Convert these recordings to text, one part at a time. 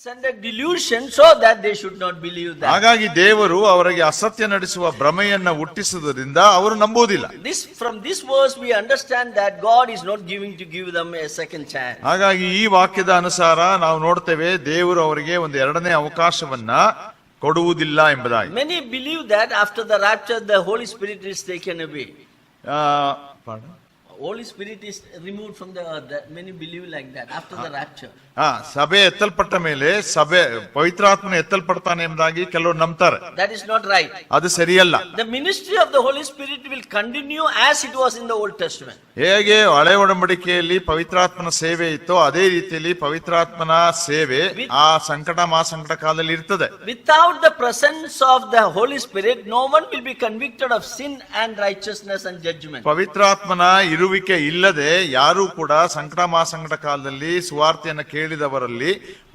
send a delusion so that they should not believe that. ಹಾಗಾಗಿ ದೇವರು ಅವರಿಗೆ ಅಸತ್ಯ ನಡೆಸುವ ಭ್ರಮೆಯನ್ನ ಹುಟ್ಟಿಸುವುದರಿಂದ ಅವರು ನಂಬುವುದಿಲ್ಲ. From this verse we understand that God is not giving to give them a second chance. ಹಾಗಾಗಿ ಈ ವಾಕ್ಯದ ಅನುಸಾರ ನಾವು ನೋಡ್ತೇವೆ ದೇವರು ಅವರಿಗೆ ಒಂದು ಎರಡನೇ ಅವಕಾಶವನ್ನ ಕೊಡುವುದಿಲ್ಲ ಎಂಬುದಾಗಿ. Many believe that after the rapture the Holy Spirit is taken away. Holy Spirit is removed from the earth. Many believe like that after the rapture. ಸಭೆ ಎತ್ತಲ್ಪಟ್ಟ ಮೇಲೆ ಪವಿತ್ರಾತ್ಮನ ಎತ್ತಲ್ಪಡ್ತಾನೆ ಎಂಬುದಾಗಿ ಕೆಲವರು ನಂಬ್ತಾರೆ. That is not right. ಅದು ಸರಿಯಲ್ಲ. The ministry of the Holy Spirit will continue as it was in the Old Testament. ಹೇಗೆ ಹಳೆ ಒಡಂಬಡಿಕೆಯಲ್ಲಿ ಪವಿತ್ರಾತ್ಮನ ಸೇವೆ ಇತ್ತು ಅದೇ ರೀತಿಯಲ್ಲಿ ಪವಿತ್ರಾತ್ಮನ ಸೇವೆ ಆ ಸಂಕಟ ಮಹಾಸಂಕಟ ಕಾಲದಲ್ಲಿ ಇರ್ತದೆ. Without the presence of the Holy Spirit no one will be convicted of sin and righteousness and judgment. ಪವಿತ್ರಾತ್ಮನ ಇರುವಿಕೆ ಇಲ್ಲದೆ ಯಾರು ಕೂಡ ಸಂಕಟ ಮಹಾಸಂಕಟ ಕಾಲದಲ್ಲಿ ಸುವಾರ್ತೆಯನ್ನು ಕೇಳಿದವರಲ್ಲಿ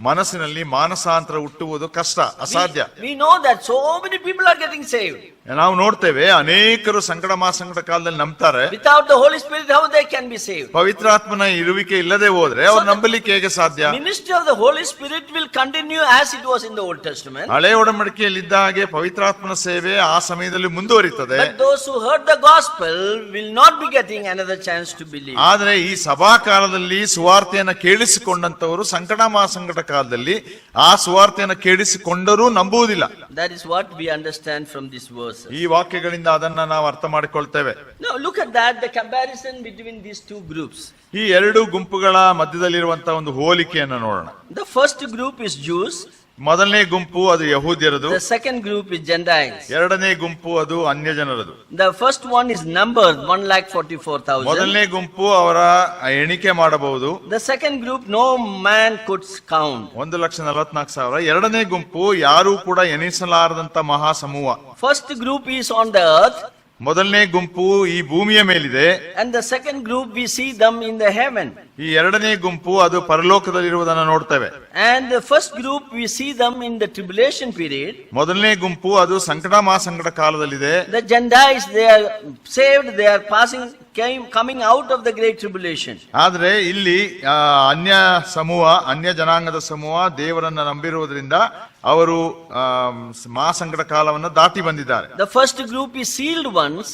ಮನಸ್ಸಿನಲ್ಲಿ ಮಾನಸಾಂತರ ಹುಟ್ಟುವುದು ಕಷ್ಟ, ಅಸಾಧ್ಯ. We know that so many people are getting saved. ನಾವು ನೋಡ್ತೇವೆ ಅನೇಕರು ಸಂಕಟ ಮಹಾಸಂಕಟ ಕಾಲದಲ್ಲಿ ನಂಬ್ತಾರೆ. Without the Holy Spirit how they can be saved? ಪವಿತ್ರಾತ್ಮನ ಇರುವಿಕೆ ಇಲ್ಲದೆ ಹೋದ್ರೆ ಅವ್ರು ನಂಬಲಿಕ್ಕೆ ಹೇಗೆ ಸಾಧ್ಯ? Ministry of the Holy Spirit will continue as it was in the Old Testament. ಹಳೆ ಒಡಂಬಡಿಕೆಯಲ್ಲಿ ಇದ್ದ ಹಾಗೆ ಪವಿತ್ರಾತ್ಮನ ಸೇವೆ ಆ ಸಮಯದಲ್ಲಿ ಮುಂದುವರಿಯುತ್ತದೆ. But those who heard the gospel will not be getting another chance to believe. ಆದರೆ ಈ ಸಭಾ ಕಾಲದಲ್ಲಿ ಸುವಾರ್ತೆಯನ್ನು ಕೇಳಿಸಿಕೊಂಡಂತವರು ಸಂಕಟ ಮಹಾಸಂಕಟ ಕಾಲದಲ್ಲಿ ಆ ಸುವಾರ್ತೆಯನ್ನು ಕೇಳಿಸಿಕೊಂಡರೂ ನಂಬುವುದಿಲ್ಲ. That is what we understand from this verse. ಈ ವಾಕ್ಯಗಳಿಂದ ಅದನ್ನ ನಾವು ಅರ್ಥ ಮಾಡಿಕೊಳ್ತೇವೆ. Now look at that, the comparison between these two groups. ಈ ಎರಡು ಗುಂಪುಗಳ ಮಧ್ಯದಲ್ಲಿರುವಂತಹ ಒಂದು ಹೋಲಿಕೆಯನ್ನು ನೋಡೋಣ. The first group is Jews. ಮೊದಲನೇ ಗುಂಪು ಅದು ಯಹೂದ್ಯರದು. The second group is Gentiles. ಎರಡನೇ ಗುಂಪು ಅದು ಅನ್ಯ ಜನರದು. The first one is numbered 1,44,000. ಮೊದಲನೇ ಗುಂಪು ಅವರ ಎಣಿಕೆ ಮಾಡಬಹುದು. The second group no man could count. 1,44,000. ಎರಡನೇ ಗುಂಪು ಯಾರು ಕೂಡ ಎಣಿಸಲಾರದಂತ ಮಹಾ ಸಮೂಹ. First group is on the earth. ಮೊದಲನೇ ಗುಂಪು ಈ ಭೂಮಿಯ ಮೇಲಿದೆ. And the second group we see them in the heaven. ಈ ಎರಡನೇ ಗುಂಪು ಅದು ಪರಲೋಕದಲ್ಲಿರುವುದನ್ನು ನೋಡ್ತೇವೆ. And the first group we see them in the tribulation period. ಮೊದಲನೇ ಗುಂಪು ಅದು ಸಂಕಟ ಮಹಾಸಂಕಟ ಕಾಲದಲ್ಲಿದೆ. The Gentiles, they are saved, they are coming out of the great tribulation. ಆದ್ರೆ ಇಲ್ಲಿ ಅನ್ಯ ಸಮೂಹ, ಅನ್ಯ ಜನಾಂಗದ ಸಮೂಹ ದೇವರನ್ನ ನಂಬಿರುವುದರಿಂದ ಅವರು ಮಹಾಸಂಕಟ ಕಾಲವನ್ನು ದಾಟಿ ಬಂದಿದ್ದಾರೆ. The first group is sealed ones.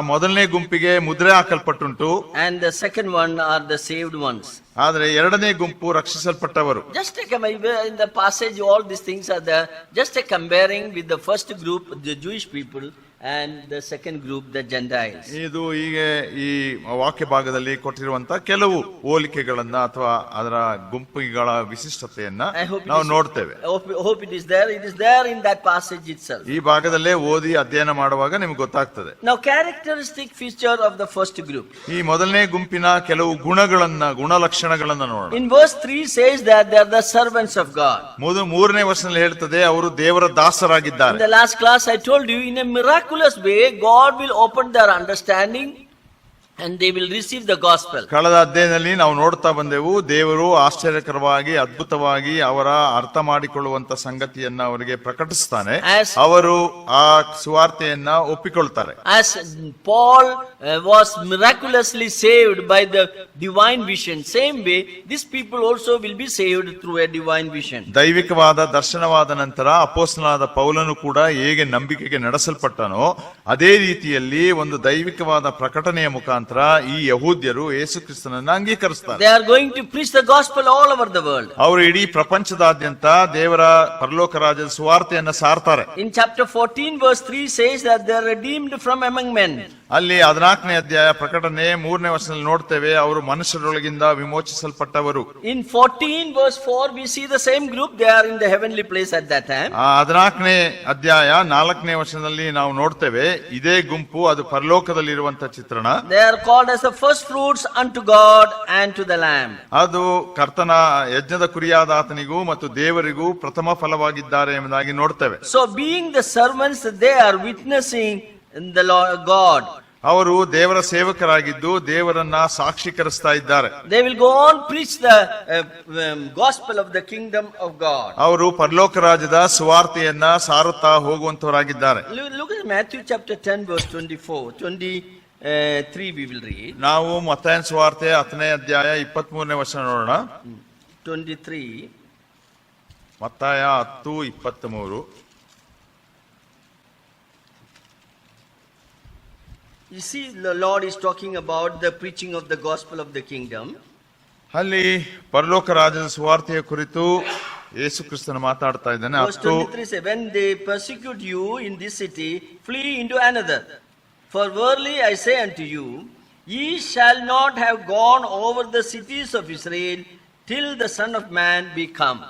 ಮೊದಲನೇ ಗುಂಪಿಗೆ ಮುದ್ರೆ ಹಾಕಲ್ಪಟ್ಟುಂಟು. And the second one are the saved ones. ಆದ್ರೆ ಎರಡನೇ ಗುಂಪು ರಕ್ಷಿಸಲ್ಪಟ್ಟವರು. Just in the passage all these things are there. Just comparing with the first group, the Jewish people, and the second group, the Gentiles. ಇದು ಹೀಗೆ ಈ ವಾಕ್ಯ ಭಾಗದಲ್ಲಿ ಕೊಟ್ಟಿರುವಂತಹ ಕೆಲವು ಹೋಲಿಕೆಗಳನ್ನ ಅಥವಾ ಅದರ ಗುಂಪುಗಳ ವಿಶಿಷ್ಟತೆಯನ್ನ ನಾವು ನೋಡ್ತೇವೆ. Hope it is there. It is there in that passage itself. ಈ ಭಾಗದಲ್ಲೇ ಓದಿ ಅಧ್ಯಯನ ಮಾಡುವಾಗ ನಿಮ್ಗೆ ಗೊತ್ತಾಗ್ತದೆ. Now characteristic feature of the first group. ಈ ಮೊದಲನೇ ಗುಂಪಿನ ಕೆಲವು ಗುಣಲಕ್ಷಣಗಳನ್ನ ನೋಡೋಣ. In verse 3 says that they are the servants of God. ಮೂರನೇ ವರ್ಷದಲ್ಲಿ ಹೇಳ್ತದೆ ಅವರು ದೇವರ ದಾಸರಾಗಿದ್ದಾರೆ. In the last class I told you, in a miraculous way God will open their understanding and they will receive the gospel. ಕಳೆದ ಅಧ್ಯಾಯದಲ್ಲಿ ನಾವು ನೋಡ್ತಾ ಬಂದೆವು, ದೇವರು ಆಶ್ಚರ್ಯಕರವಾಗಿ ಅದ್ಭುತವಾಗಿ ಅವರ ಅರ್ಥ ಮಾಡಿಕೊಳ್ಳುವಂತ ಸಂಗತಿಯನ್ನ ಅವರಿಗೆ ಪ್ರಕಟಿಸ್ತಾನೆ. ಅವರು ಆ ಸುವಾರ್ತೆಯನ್ನ ಒಪ್ಪಿಕೊಳ್ತಾರೆ. As Paul was miraculously saved by the divine vision, same way these people also will be saved through a divine vision. ದೈವಿಕವಾದ ದರ್ಶನವಾದ ನಂತರ ಅಪೊಸ್ತಲನಾದ ಪೌಲನು ಕೂಡ ಹೇಗೆ ನಂಬಿಕೆಗೆ ನಡೆಸಲ್ಪಟ್ಟನೋ ಅದೇ ರೀತಿಯಲ್ಲಿ ಒಂದು ದೈವಿಕವಾದ ಪ್ರಕಟಣೆಯ ಮುಖಾಂತರ ಈ ಯಹೂದ್ಯರು ಯೇಸು ಕ್ರಿಸ್ತನನ್ನು ಅಂಗೀಕರಿಸ್ತಾರೆ. They are going to preach the gospel all over the world. ಅವರು ಇಡೀ ಪ್ರಪಂಚದಾದ್ಯಂತ ದೇವರ ಪರಲೋಕ ರಾಜ್ಯದ ಸುವಾರ್ತೆಯನ್ನು ಸಾರ್ತಾರೆ. In chapter 14 verse 3 says that they are redeemed from among men. ಅಲ್ಲಿ 14ನೇ ಅಧ್ಯಾಯ ಪ್ರಕಟಣೆ 3ನೇ ವರ್ಷದಲ್ಲಿ ನೋಡ್ತೇವೆ, ಅವರು ಮನುಷ್ಯರೊಳಗಿಂದ ವಿಮೋಚಿಸಲ್ಪಟ್ಟವರು. In 14 verse 4 we see the same group, they are in the heavenly place at that time. 14ನೇ ಅಧ್ಯಾಯ 4ನೇ ವರ್ಷದಲ್ಲಿ ನಾವು ನೋಡ್ತೇವೆ ಇದೇ ಗುಂಪು ಅದು ಪರಲೋಕದಲ್ಲಿ ಇರುವಂತ ಚಿತ್ರಣ. They are called as the first fruits unto God and to the Lamb. ಅದು ಕರ್ತನ ಯಜ್ಞದ ಕುರಿಯಾದ ಆತನಿಗೂ ಮತ್ತು ದೇವರಿಗೂ ಪ್ರಥಮ ಫಲವಾಗಿದ್ದಾರೆ ಎಂಬುದಾಗಿ ನೋಡ್ತೇವೆ. So being the servants, they are witnessing in the Lord God. ಅವರು ದೇವರ ಸೇವಕರಾಗಿದ್ದು ದೇವರನ್ನ ಸಾಕ್ಷೀಕರಿಸ್ತಾ ಇದ್ದಾರೆ. They will go on preach the gospel of the kingdom of God. ಅವರು ಪರಲೋಕ ರಾಜ್ಯದ ಸುವಾರ್ತೆಯನ್ನ ಸಾರುತ್ತಾ ಹೋಗುವಂತವರಾಗಿದ್ದಾರೆ. Look at Matthew chapter 10 verse 23 we will read. ನಾವು ಮತ್ತಾಯನ ಸುವಾರ್ತೆ 10ನೇ ಅಧ್ಯಾಯ 23ನೇ ವಚನ ನೋಡೋಣ. 23 ಮತ್ತಾಯ 10:23. You see, the Lord is talking about the preaching of the gospel of the kingdom. ಅಲ್ಲಿ ಪರಲೋಕ ರಾಜ್ಯದ ಸುವಾರ್ತೆಯ ಕುರಿತು ಯೇಸು ಕ್ರಿಸ್ತನು ಮಾತಾಡ್ತಾ ಇದ್ದಾನೆ. Verse 23 says, when they persecute you in this city, flee into another. For verily I say unto you, ye shall not have gone over the cities of Israel till the Son of Man be come.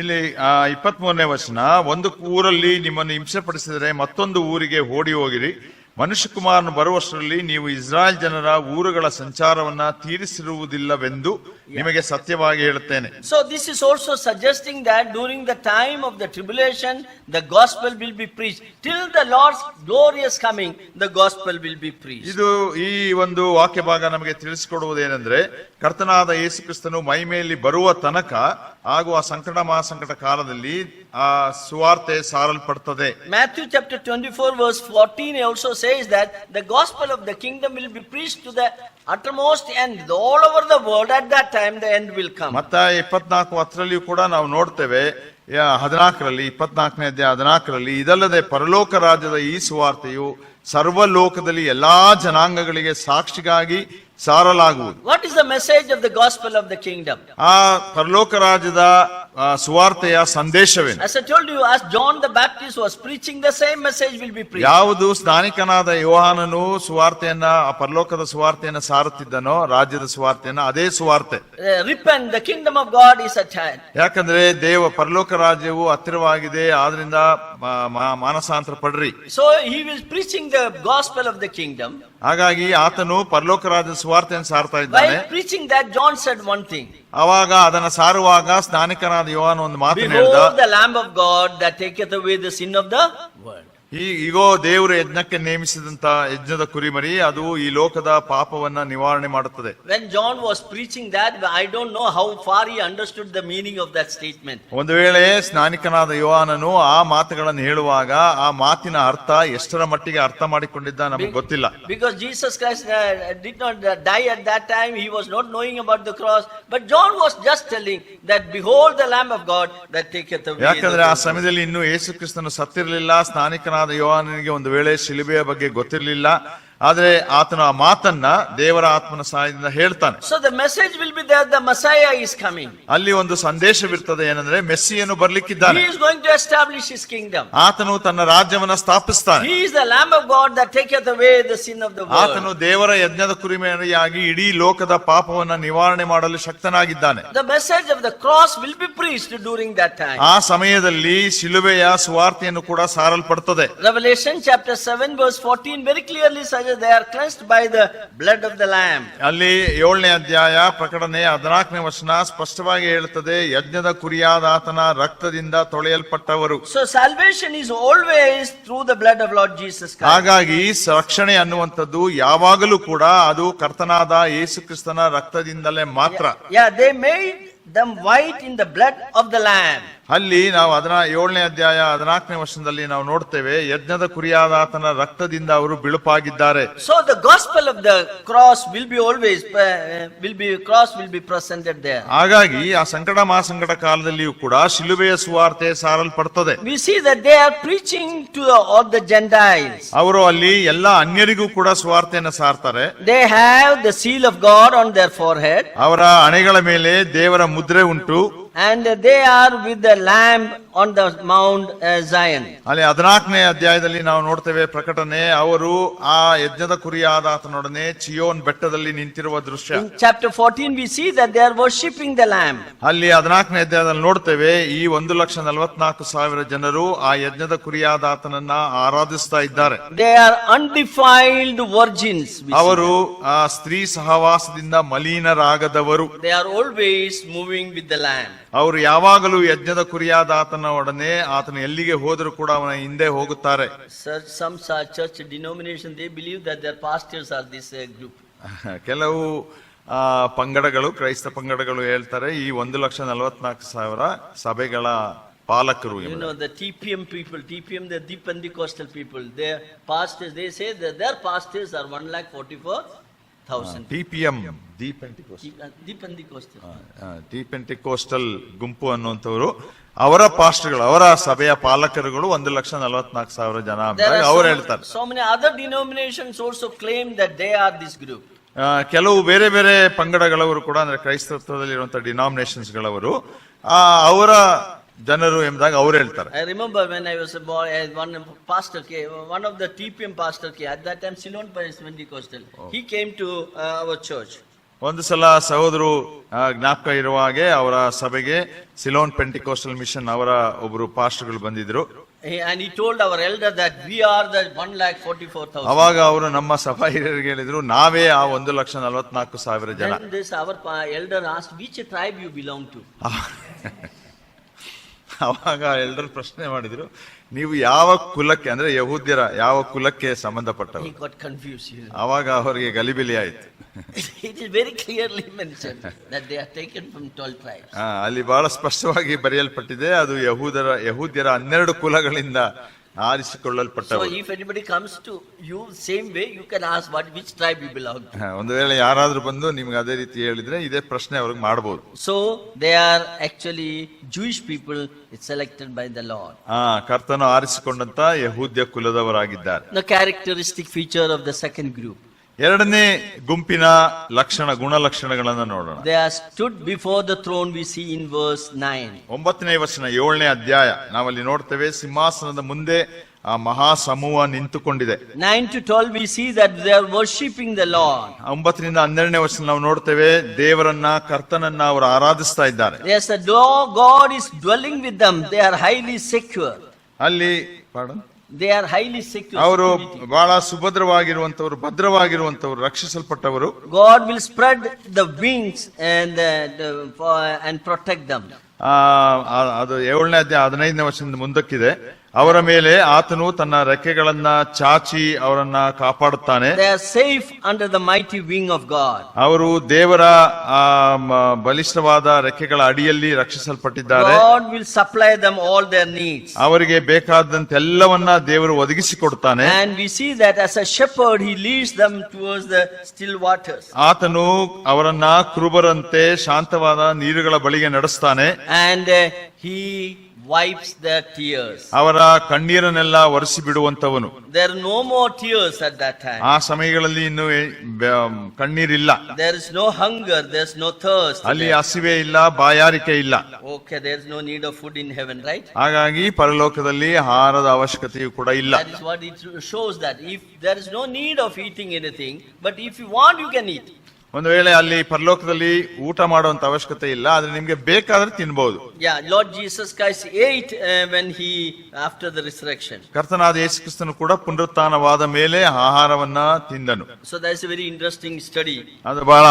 ಇಲ್ಲಿ 23ನೇ ವಚನ, ಒಂದು ಊರಲ್ಲಿ ನಿಮ್ಮನ್ನು ಹಿಂಸೆ ಪಡಿಸಿದರೆ ಮತ್ತೊಂದು ಊರಿಗೆ ಓಡಿ ಹೋಗಿರಿ. ಮನುಷ್ಯಕುಮಾರನು ಬರುವಷ್ಟರಲ್ಲಿ ನೀವು ಇಸ್ರಾಯೇಲ್ ಜನರ ಊರುಗಳ ಸಂಚಾರವನ್ನ ತೀರಿಸಿರುವುದಿಲ್ಲವೆಂದು ನಿಮಗೆ ಸತ್ಯವಾಗಿ ಹೇಳುತ್ತೇನೆ. So this is also suggesting that during the time of the tribulation, the gospel will be preached. Till the Lord's glorious coming, the gospel will be preached. ಇದು ಈ ಒಂದು ವಾಕ್ಯ ಭಾಗ ನಮಗೆ ತಿಳಿಸಿಕೊಡುವುದೇನೆಂದ್ರೆ, ಕರ್ತನಾದ ಯೇಸು ಕ್ರಿಸ್ತನು ಮಹಿಮೆಯಲ್ಲಿ ಬರುವ ತನಕ ಆಗುವ ಸಂಕಟ ಮಹಾಸಂಕಟ ಕಾಲದಲ್ಲಿ ಆ ಸುವಾರ್ತೆ ಸಾರಲ್ಪಡುತ್ತದೆ. Matthew chapter 24 verse 14 also says that the gospel of the kingdom will be preached to the uttermost end. All over the world at that time the end will come. ಮತ್ತಾಯ 24:10 ಕೂಡ ನಾವು ನೋಡ್ತೇವೆ. 14ರಲ್ಲಿ 24ನೇ ಅಧ್ಯಾಯ 14ರಲ್ಲಿ, ಇದಲ್ಲದೆ ಪರಲೋಕ ರಾಜ್ಯದ ಈ ಸುವಾರ್ತೆಯು ಸರ್ವಲೋಕದಲ್ಲಿ ಎಲ್ಲಾ ಜನಾಂಗಗಳಿಗೆ ಸಾಕ್ಷಿಗಾಗಿ ಸಾರಲಾಗುವುದು. What is the message of the gospel of the kingdom? ಆ ಪರಲೋಕ ರಾಜ್ಯದ ಸುವಾರ್ತೆಯ ಸಂದೇಶವೇನು? As I told you, as John the Baptist was preaching, the same message will be preached. ಯಾವುದು ಸ್ನಾನಿಕನಾದ ಯೋಹಾನನು ಸುವಾರ್ತೆಯನ್ನ, ಆ ಪರಲೋಕದ ಸುವಾರ್ತೆಯನ್ನ ಸಾರುತ್ತಿದ್ದನೋ, ರಾಜ್ಯದ ಸುವಾರ್ತೆಯನ್ನ, ಅದೇ ಸುವಾರ್ತೆ. Repent, the kingdom of God is at hand. ಯಾಕಂದ್ರೆ ಪರಲೋಕ ರಾಜ್ಯವು ಹತ್ತಿರವಾಗಿದೆ, ಆದ್ರಿಂದ ಮಾನಸಾಂತರ ಪಡ್ರಿ. So he was preaching the gospel of the kingdom. ಹಾಗಾಗಿ ಆತನು ಪರಲೋಕ ರಾಜ್ಯದ ಸುವಾರ್ತೆಯನ್ನು ಸಾರ್ತಾ ಇದ್ದಾನೆ. While preaching that, John said one thing. ಅವಾಗ ಅದನ್ನ ಸಾರುವಾಗ ಸ್ನಾನಿಕನಾದ ಯೋಹಾನ ಒಂದು ಮಾತನ್ನು ಹೇಳಿದ, Behold the Lamb of God that taketh away the sin of the world. ಈಗೋ ದೇವರು ಯಜ್ಞಕ್ಕೆ ನೇಮಿಸಿದಂತ ಯಜ್ಞದ ಕುರಿಮರಿ, ಅದು ಈ ಲೋಕದ ಪಾಪವನ್ನ ನಿವಾರಣೆ ಮಾಡುತ್ತದೆ. When John was preaching that, I don't know how far he understood the meaning of that statement. ಒಂದು ವೇಳೆ ಸ್ನಾನಿಕನಾದ ಯೋಹಾನನು ಆ ಮಾತುಗಳನ್ನು ಹೇಳುವಾಗ ಆ ಮಾತಿನ ಅರ್ಥ ಎಷ್ಟರ ಮಟ್ಟಿಗೆ ಅರ್ಥ ಮಾಡಿಕೊಂಡಿದ್ದ ನಮಗೆ ಗೊತ್ತಿಲ್ಲ. Because Jesus Christ did not die at that time, he was not knowing about the cross, but John was just telling that behold the Lamb of God that taketh away. ಯಾಕಂದ್ರೆ ಆ ಸಮಯದಲ್ಲಿ ಇನ್ನೂ ಯೇಸು ಕ್ರಿಸ್ತನು ಸತ್ತಿರಲಿಲ್ಲ. ಸ್ನಾನಿಕನಾದ ಯೋಹಾನನಿಗೆ ಒಂದು ವೇಳೆ ಶಿಲುಬೆಯ ಬಗ್ಗೆ ಗೊತ್ತಿರಲಿಲ್ಲ. ಆದ್ರೆ ಆತನ ಆ ಮಾತನ್ನ ದೇವರ ಆತ್ಮನ ಸಹಾಯದಿಂದ ಹೇಳ್ತಾನೆ. So the message will be that the Messiah is coming. ಅಲ್ಲಿ ಒಂದು ಸಂದೇಶವಿರ್ತದೆ, ಏನಂದ್ರೆ ಮೆಸ್ಸಿಯನು ಬರ್ಲಿಕ್ಕಿದ್ದಾನೆ. He is going to establish his kingdom. ಆತನು ತನ್ನ ರಾಜ್ಯವನ್ನ ಸ್ಥಾಪಿಸ್ತಾನೆ. He is the Lamb of God that taketh away the sin of the world. ಆತನು ದೇವರ ಯಜ್ಞದ ಕುರಿಮರಿಯಾಗಿ ಇಡೀ ಲೋಕದ ಪಾಪವನ್ನ ನಿವಾರಣೆ ಮಾಡಲು ಶಕ್ತನಾಗಿದ್ದಾನೆ. The message of the cross will be preached during that time. ಆ ಸಮಯದಲ್ಲಿ ಶಿಲುಬೆಯ ಸುವಾರ್ತೆಯನ್ನು ಕೂಡ ಸಾರಲ್ಪಡುತ್ತದೆ. Revelation chapter 7 verse 14 very clearly says they are cleansed by the blood of the Lamb. ಅಲ್ಲಿ 7ನೇ ಅಧ್ಯಾಯ ಪ್ರಕಟಣೆ 14ನೇ ವಚನ ಸ್ಪಷ್ಟವಾಗಿ ಹೇಳುತ್ತದೆ, ಯಜ್ಞದ ಕುರಿಯಾದ ಆತನ ರಕ್ತದಿಂದ ತೊಳೆಯಲ್ಪಟ್ಟವರು. So salvation is always through the blood of Lord Jesus Christ. ಹಾಗಾಗಿ ರಕ್ಷಣೆ ಅನ್ನುವಂಥದ್ದು ಯಾವಾಗಲೂ ಕೂಡ ಅದು ಕರ್ತನಾದ ಯೇಸು ಕ್ರಿಸ್ತನ ರಕ್ತದಿಂದಲೇ ಮಾತ್ರ. Yeah, they made them white in the blood of the Lamb. ಅಲ್ಲಿ ನಾವು 7ನೇ ಅಧ್ಯಾಯ 14ನೇ ವಚನದಲ್ಲಿ ನಾವು ನೋಡ್ತೇವೆ, ಯಜ್ಞದ ಕುರಿಯಾದ ಆತನ ರಕ್ತದಿಂದ ಅವರು ಬಿಳುಪಾಗಿದ್ದಾರೆ. So the gospel of the cross will be always will be presented there. ಹಾಗಾಗಿ ಆ ಸಂಕಟ ಮಹಾಸಂಕಟ ಕಾಲದಲ್ಲಿಯೂ ಕೂಡ ಶಿಲುಬೆಯ ಸುವಾರ್ತೆ ಸಾರಲ್ಪಡುತ್ತದೆ. We see that they are preaching to all the Gentiles. ಅವರು ಅಲ್ಲಿ ಎಲ್ಲ ಅನ್ಯರಿಗೂ ಕೂಡ ಸುವಾರ್ತೆಯನ್ನು ಸಾರ್ತಾರೆ. They have the seal of God on their forehead. ಅವರ ಹಣೆಗಳ ಮೇಲೆ ದೇವರ ಮುದ್ರೆ ಉಂಟು. And they are with the Lamb on the Mount Zion. ಅಲ್ಲಿ 14ನೇ ಅಧ್ಯಾಯದಲ್ಲಿ ನಾವು ನೋಡ್ತೇವೆ ಪ್ರಕಟಣೆ, ಅವರು ಆ ಯಜ್ಞದ ಕುರಿಯಾದ ಆತನೊಡನೆ ಚಿಯೋನ್ ಬೆಟ್ಟದಲ್ಲಿ ನಿಂತಿರುವ ದೃಶ್ಯ. In chapter 14 we see that they are worshipping the Lamb. ಅಲ್ಲಿ 14ನೇ ಅಧ್ಯಾಯದಲ್ಲಿ ನೋಡ್ತೇವೆ, ಈ 1,44,000 ಜನರು ಆ ಯಜ್ಞದ ಕುರಿಯಾದ ಆತನನ್ನ ಆರಾಧಿಸ್ತಾ ಇದ್ದಾರೆ. They are undefiled virgins. ಅವರು ಆ ಸ್ತ್ರೀ ಸಹವಾಸದಿಂದ ಮಲಿನರಾಗದವರು. They are always moving with the Lamb. ಅವರು ಯಾವಾಗಲೂ ಯಜ್ಞದ ಕುರಿಯಾದ ಆತನ ಒಡನೆ ಆತನ ಎಲ್ಲಿಗೆ ಹೋದರೂ ಕೂಡ ಅವನ ಹಿಂದೆ ಹೋಗುತ್ತಾರೆ. Some church denomination they believe that their pastors are this group. ಕೆಲವು ಪಂಗಡಗಳು, ಕ್ರೈಸ್ತ ಪಂಗಡಗಳು ಹೇಳ್ತಾರೆ, ಈ 1,44,000 ಸಭೆಗಳ ಪಾಲಕರು. You know the TPM people, TPM the Pentecostal people, their pastors, they say that their pastors are 1,44,000. thousand. TPM The Pentecostal. ಟಿಪೆಂಟಿಕೋಸ್ಟಲ್ ಗುಂಪು ಅನ್ನುವಂಥವ್ರು ಅವರ ಪಾಸ್ಟರ್ಗಳು ಅವರ ಸಭೆಯ ಪಾಲಕರುಗಳು 1,44,000 ಜನ There are ಅವ್ರು ಹೇಳ್ತಾರೆ. so many other denominations also claim that they are this group. ಕೆಲವು ಬೇರೆ ಬೇರೆ ಪಂಗಡಗಳವರು ಕೂಡ ಅಂದ್ರೆ ಕ್ರೈಸ್ತತ್ವದಲ್ಲಿ ಇರುವಂತಹ ಡಿನಾಮಿನೇಷನ್ಸ್ ಗಳವರು ಅವರ ಜನರು ಎಂಬುದಾಗಿ ಅವ್ರು ಹೇಳ್ತಾರೆ. I remember when I was a boy, one of the TPM pastor came, at that time Ceylon Pentecostal. He came to our church. ಒಂದು ಸಲ ಸಹೋದರು ಜ್ಞಾಪಕ ಇರುವ ಹಾಗೆ ಅವರ ಸಭೆಗೆ ಸಿಲೋನ್ ಪೆಂಟಿಕೋಸ್ಟಲ್ ಮಿಷನ್ ಅವರ ಒಬ್ಬರು ಪಾಸ್ಟರ್ಗಳು ಬಂದಿದ್ರು. And he told our elder that we are the 1,44,000. ಅವಾಗ ಅವರು ನಮ್ಮ ಸಭಾ ಹಿರಿಯರಿಗೆ ಹೇಳಿದ್ರು ನಾವೇ ಆ 1,44,000 ಜನ. Then this our elder asked, which tribe you belong to? ಅವಾಗ ಎಲ್ಡರ್ ಪ್ರಶ್ನೆ ಮಾಡಿದ್ರು, ನೀವು ಯಾವ ಕುಲಕ್ಕೆ ಅಂದ್ರೆ ಯಹೂದ್ಯರ ಯಾವ ಕುಲಕ್ಕೆ ಸಂಬಂಧಪಟ್ಟವರು? He got confused. ಅವಾಗ ಅವರಿಗೆ ಗಲಿಬಿಲಿ ಆಯ್ತು. It is very clearly mentioned that they are taken from 12 tribes. ಅಲ್ಲಿ ಬಹಳ ಸ್ಪಷ್ಟವಾಗಿ ಬರೆಯಲ್ಪಟ್ಟಿದೆ, ಅದು ಯಹೂದ್ಯರ 12 ಕುಲಗಳಿಂದ ಆರಿಸಿಕೊಳ್ಳಲ್ಪಟ್ಟವರು. So if anybody comes to you same way, you can ask which tribe you belong to. ಒಂದು ವೇಳೆ ಯಾರಾದ್ರೂ ಬಂದು ನಿಮ್ಗೆ ಅದೇ ರೀತಿ ಹೇಳಿದ್ರೆ ಇದೇ ಪ್ರಶ್ನೆ ಅವ್ರಿಗೆ ಮಾಡಬಹುದು. So they are actually Jewish people selected by the Lord. ಕರ್ತನು ಆರಿಸಿಕೊಂಡಂತ ಯಹೂದ್ಯ ಕುಲದವರಾಗಿದ್ದಾರೆ. The characteristic feature of the second group. ಎರಡನೇ ಗುಂಪಿನ ಗುಣಲಕ್ಷಣಗಳನ್ನು ನೋಡೋಣ. They are stood before the throne, we see in verse 9. 9ನೇ ವಚನ 7ನೇ ಅಧ್ಯಾಯ ನಾವಲ್ಲಿ ನೋಡ್ತೇವೆ, ಸಿಂಹಾಸನದ ಮುಂದೆ ಆ ಮಹಾ ಸಮೂಹ ನಿಂತುಕೊಂಡಿದೆ. 9 to 12 we see that they are worshipping the Lord. 9ರಿಂದ 12ನೇ ವಚನ ನಾವು ನೋಡ್ತೇವೆ, ದೇವರನ್ನ ಕರ್ತನನ್ನ ಅವರು ಆರಾಧಿಸ್ತಾ ಇದ್ದಾರೆ. Yes, the God is dwelling with them. They are highly secure. ಅಲ್ಲಿ They are highly secure. ಅವರು ಬಹಳ ಸುಭದ್ರವಾಗಿರುವಂತವರು, ಭದ್ರವಾಗಿರುವಂತವರು, ರಕ್ಷಿಸಲ್ಪಟ್ಟವರು. God will spread the wings and protect them. ಅದು 7ನೇ ಅಧ್ಯಾಯ 15ನೇ ವಚನದಿಂದ ಮುಂದಕ್ಕಿದೆ. ಅವರ ಮೇಲೆ ಆತನು ತನ್ನ ರೆಕ್ಕೆಗಳನ್ನ ಚಾಚಿ ಅವರನ್ನ ಕಾಪಾಡುತ್ತಾನೆ. They are safe under the mighty wing of God. ಅವರು ದೇವರ ಬಲಿಷ್ಠವಾದ ರೆಕ್ಕೆಗಳ ಅಡಿಯಲ್ಲಿ ರಕ್ಷಿಸಲ್ಪಟ್ಟಿದ್ದಾರೆ. God will supply them all their needs. ಅವರಿಗೆ ಬೇಕಾದಂತೆಲ್ಲವನ್ನ ದೇವರು ಒದಗಿಸಿಕೊಡ್ತಾನೆ. And we see that as a shepherd he leads them towards the still waters. ಆತನು ಅವರನ್ನ ಕುರುಬರಂತೆ ಶಾಂತವಾದ ನೀರುಗಳ ಬಳಿಗೆ ನಡೆಸ್ತಾನೆ. And he wipes their tears. ಅವರ ಕಣ್ಣೀರನ್ನೆಲ್ಲ ಒರೆಸಿ ಬಿಡುವಂತವನು. There are no more tears at that time. ಆ ಸಮಯಗಳಲ್ಲಿ ಇನ್ನು ಕಣ್ಣೀರಿಲ್ಲ. There is no hunger, there is no thirst. ಅಲ್ಲಿ ಹಸಿವೆ ಇಲ್ಲ, ಬಾಯಾರಿಕೆ ಇಲ್ಲ. Okay, there is no need of food in heaven, right? ಹಾಗಾಗಿ ಪರಲೋಕದಲ್ಲಿ ಆಹಾರದ ಅವಶ್ಯಕತೆಯೂ ಕೂಡ ಇಲ್ಲ. That is what it shows, that if there is no need of eating anything, but if you want you can eat. ಒಂದು ವೇಳೆ ಅಲ್ಲಿ ಪರಲೋಕದಲ್ಲಿ ಊಟ ಮಾಡುವಂತ ಅವಶ್ಯಕತೆ ಇಲ್ಲ, ಆದ್ರೆ ನಿಮ್ಗೆ ಬೇಕಾದ್ರೆ ತಿನ್ಬಹುದು. Yeah, Lord Jesus Christ ate when he after the resurrection. ಕರ್ತನಾದ ಯೇಸು ಕ್ರಿಸ್ತನು ಕೂಡ ಪುನರುತ್ಥಾನವಾದ ಮೇಲೆ ಆಹಾರವನ್ನ ತಿಂದನು. So that is a very interesting study. ಅದು ಬಹಳ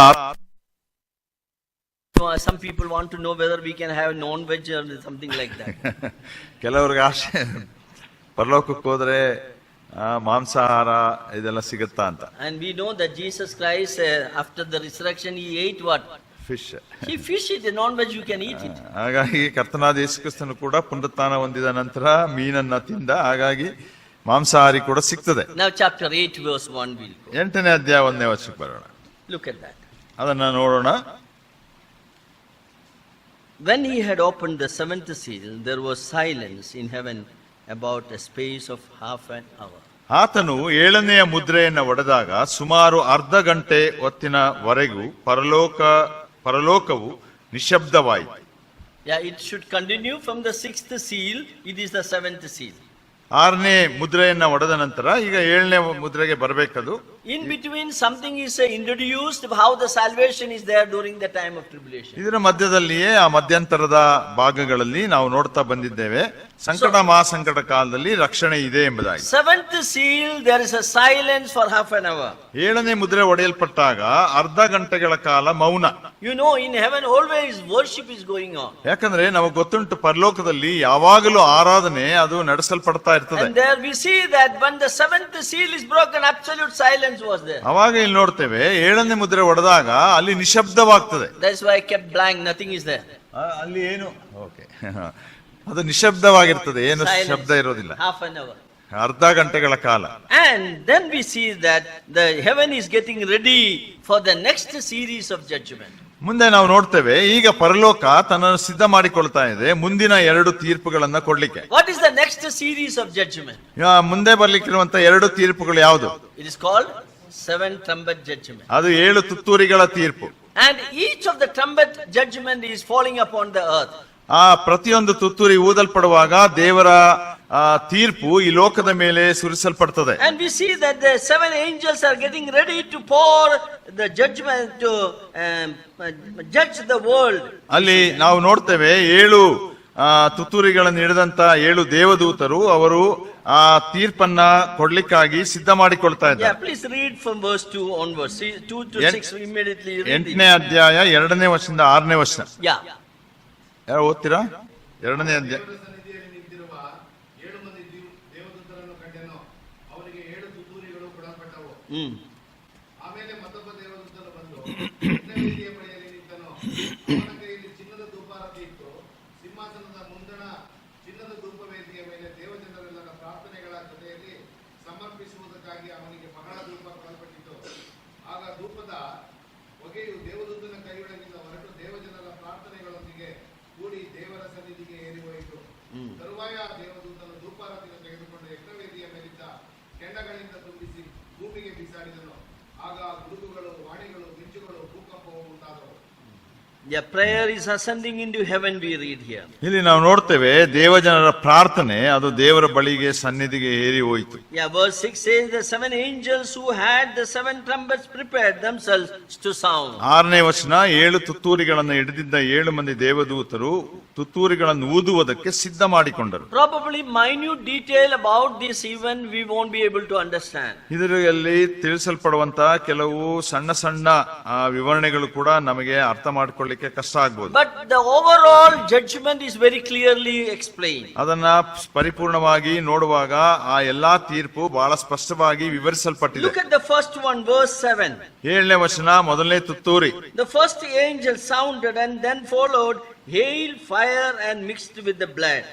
Some people want to know whether we can have non-veg or something like that. ಕೆಲವರಿಗೆ ಆಸೆ ಪರಲೋಕಕ್ಕೆ ಹೋದ್ರೆ ಮಾಂಸಾಹಾರ ಇದೆಲ್ಲ ಸಿಗುತ್ತಾ ಅಂತ. And we know that Jesus Christ after the resurrection he ate what? Fish. He fish it, non-veg you can eat it. ಹಾಗಾಗಿ ಕರ್ತನಾದ ಯೇಸು ಕ್ರಿಸ್ತನು ಕೂಡ ಪುನರುತ್ಥಾನ ಹೊಂದಿದ ನಂತರ ಮೀನನ್ನ ತಿಂದ, ಹಾಗಾಗಿ ಮಾಂಸಾಹಾರಿ ಕೂಡ ಸಿಗ್ತದೆ. Now chapter 8 verse 1 we'll go. 8ನೇ ಅಧ್ಯಾಯ 1ನೇ ವಚನಕ್ಕೆ ಬರೋಣ. Look at that. ಅದನ್ನ ನೋಡೋಣ. When he had opened the seventh seal, there was silence in heaven about a space of half an hour. ಆತನು 7ನೆಯ ಮುದ್ರೆಯನ್ನು ಒಡೆದಾಗ ಸುಮಾರು ಅರ್ಧ ಗಂಟೆ ಹೊತ್ತಿನವರೆಗೂ ಪರಲೋಕವು ನಿಶಬ್ದವಾಯಿತು. Yeah, it should continue from the 6th seal. It is the 7th seal. 6ನೇ ಮುದ್ರೆಯನ್ನ ಒಡೆದ ನಂತರ ಈಗ 7ನೇ ಮುದ್ರೆಗೆ ಬರಬೇಕದು. In between something is introduced, how the salvation is there during the time of tribulation. ಇದರ ಮಧ್ಯದಲ್ಲಿಯೇ ಆ ಮಧ್ಯಂತರದ ಭಾಗಗಳಲ್ಲಿ ನಾವು ನೋಡ್ತಾ ಬಂದಿದ್ದೇವೆ, ಸಂಕಟ ಮಹಾಸಂಕಟ ಕಾಲದಲ್ಲಿ ರಕ್ಷಣೆ ಇದೆ ಎಂಬುದಾಗಿ. 7th seal there is a silence for half an hour. 7ನೇ ಮುದ್ರೆ ಒಡೆಯಲ್ಪಟ್ಟಾಗ ಅರ್ಧ ಗಂಟೆಗಳ ಕಾಲ ಮೌನ. You know, in heaven always worship is going on. ಯಾಕಂದ್ರೆ ನಮಗೆ ಗೊತ್ತುಂಟು ಪರಲೋಕದಲ್ಲಿ ಯಾವಾಗಲೂ ಆರಾಧನೆ ಅದು ನಡೆಸಲ್ಪಡ್ತಾ ಇರ್ತದೆ. And there we see that when the 7th seal is broken, absolute silence was there. ಅವಾಗ ಇಲ್ಲಿ ನೋಡ್ತೇವೆ 7ನೇ ಮುದ್ರೆ ಒಡೆದಾಗ ಅಲ್ಲಿ ನಿಶಬ್ದವಾಗ್ತದೆ. That's why I kept blank, nothing is there. ಅಲ್ಲಿ ಏನು ಅದು ನಿಶಬ್ದವಾಗಿರ್ತದೆ, ಏನು ಶಬ್ದ ಇರೋದಿಲ್ಲ. Half an hour. ಅರ್ಧ ಗಂಟೆಗಳ ಕಾಲ. And then we see that the heaven is getting ready for the next series of judgment. ಮುಂದೆ ನಾವು ನೋಡ್ತೇವೆ, ಈಗ ಪರಲೋಕ ತನ್ನನ್ನು ಸಿದ್ಧ ಮಾಡಿಕೊಳ್ತಾ ಇದೆ ಮುಂದಿನ 2 ತೀರ್ಪುಗಳನ್ನ ಕೊಡ್ಲಿಕ್ಕೆ. What is the next series of judgment? ಮುಂದೆ ಬರ್ಲಿಕ್ಕಿರುವಂತ 2 ತೀರ್ಪುಗಳು ಯಾವುದು? It is called 7 trumpet judgment. ಅದು 7 ತುತ್ತೂರಿಗಳ ತೀರ್ಪು. And each of the trumpet judgment is falling upon the earth. ಆ ಪ್ರತಿಯೊಂದು ತುತ್ತೂರಿ ಊದಲ್ಪಡುವಾಗ ದೇವರ ತೀರ್ಪು ಈ ಲೋಕದ ಮೇಲೆ ಸುರಿಸಲ್ಪಡ್ತದೆ. And we see that the 7 angels are getting ready to pour the judgment to judge the world. ಅಲ್ಲಿ ನಾವು ನೋಡ್ತೇವೆ 7 ತುತ್ತೂರಿಗಳನ್ನು ಹಿಡಿದಂತ 7 ದೇವದೂತರು ಅವರು ಆ ತೀರ್ಪನ್ನ ಕೊಡ್ಲಿಕ್ಕಾಗಿ ಸಿದ್ಧ ಮಾಡಿಕೊಳ್ತಾ Yeah, ಇದ್ದಾರೆ. please read from verse 2 onwards. See, 2 to 6 immediately read 8ನೇ ಅಧ್ಯಾಯ 2ನೇ ವಚನದಿಂದ 6ನೇ ವಚನ. Yeah. ಯಾರು ಓದ್ತೀರಾ? 2ನೇ ಅಧ್ಯಾಯ. ಸನ್ನಿಧಿಯಲ್ಲಿ ನಿಂತಿರುವ 7 ಮಂದಿ ದೇವದೂತರನ್ನು ಕಂಡೆನು. ಅವರಿಗೆ 7 ತುತ್ತೂರಿಗಳು ಕೊಡಲ್ಪಟ್ಟವು. ಆಮೇಲೆ ಮತ್ತೊಬ್ಬ ದೇವದೂತನು ಬಂದು ಯಜ್ಞವೇದಿಯ ಬಳಿಯಲ್ಲಿ ನಿಂತನು. ಅವನ ಕೈಯಲ್ಲಿ ಚಿನ್ನದ ಧೂಪಾರತಿ ಇತ್ತು. ಸಿಂಹಾಸನದ ಮುಂದಣ ಚಿನ್ನದ ಧೂಪವೇದಿಯ ಮೇಲೆ ದೇವಜನರೆಲ್ಲರ ಪ್ರಾರ್ಥನೆಗಳ ಜೊತೆಯಲ್ಲಿ ಸಮರ್ಪಿಸುವುದಕ್ಕಾಗಿ ಅವನಿಗೆ ಬಹಳ ಧೂಪ ಕೊಡಲ್ಪಟ್ಟಿತು. ಆಗ ಧೂಪದ ಹೊಗೆಯು ದೇವದೂತನ ಕೈಯೊಳಗಿಂದ ಹೊರಟು ದೇವಜನರ ಪ್ರಾರ್ಥನೆಗಳೊಂದಿಗೆ ಕೂಡಿ ದೇವರ ಸನ್ನಿಧಿಗೆ ಏರಿ ಹೋಯಿತು. ತರುವಾಯ ದೇವದೂತನು ಧೂಪಾರತಿಯನ್ನು ತೆಗೆದುಕೊಂಡು ಯಜ್ಞವೇದಿಯ ಮೇಲಿದ್ದ ಕೆಂಡಗಳಿಂದ ತುಂಬಿಸಿ ಭೂಮಿಗೆ ಬಿಸಾಡಿದನು. ಆಗ ಗುಡುಗುಗಳು, ವಾಣಿಗಳು, ಮಿಂಚುಗಳು, ಭೂಕಂಪವು ಉಂಟಾದವು. Yeah, prayer is ascending into heaven, we read here. ಇಲ್ಲಿ ನಾವು ನೋಡ್ತೇವೆ ದೇವಜನರ ಪ್ರಾರ್ಥನೆ ಅದು ದೇವರ ಬಳಿಗೆ ಸನ್ನಿಧಿಗೆ ಏರಿ ಹೋಯಿತು. Yeah, verse 6 says the 7 angels who had the 7 trumpets prepared themselves to sound. 6ನೇ ವಚನ 7 ತುತ್ತೂರಿಗಳನ್ನು ಹಿಡಿದಿದ್ದ 7 ಮಂದಿ ದೇವದೂತರು ತುತ್ತೂರಿಗಳನ್ನು ಊದುವುದಕ್ಕೆ ಸಿದ್ಧ ಮಾಡಿಕೊಂಡರು. Probably minute detail about this event we won't be able to understand. ಇದರಲ್ಲಿ ತಿಳಿಸಲ್ಪಡುವಂತ ಕೆಲವು ಸಣ್ಣ ಸಣ್ಣ ವಿವರಣೆಗಳು ಕೂಡ ನಮಗೆ ಅರ್ಥ ಮಾಡಿಕೊಳ್ಳಿಕ್ಕೆ ಕಷ್ಟ ಆಗ್ಬೋದು. But the overall judgment is very clearly explained. ಅದನ್ನ ಪರಿಪೂರ್ಣವಾಗಿ ನೋಡುವಾಗ ಆ ಎಲ್ಲಾ ತೀರ್ಪು ಬಹಳ ಸ್ಪಷ್ಟವಾಗಿ ವಿವರಿಸಲ್ಪಟ್ಟಿದೆ. Look at the first one, verse 7. 7ನೇ ವಚನ ಮೊದಲನೇ ತುತ್ತೂರಿ. The first angel sounded and then followed hail, fire and mixed with the blood.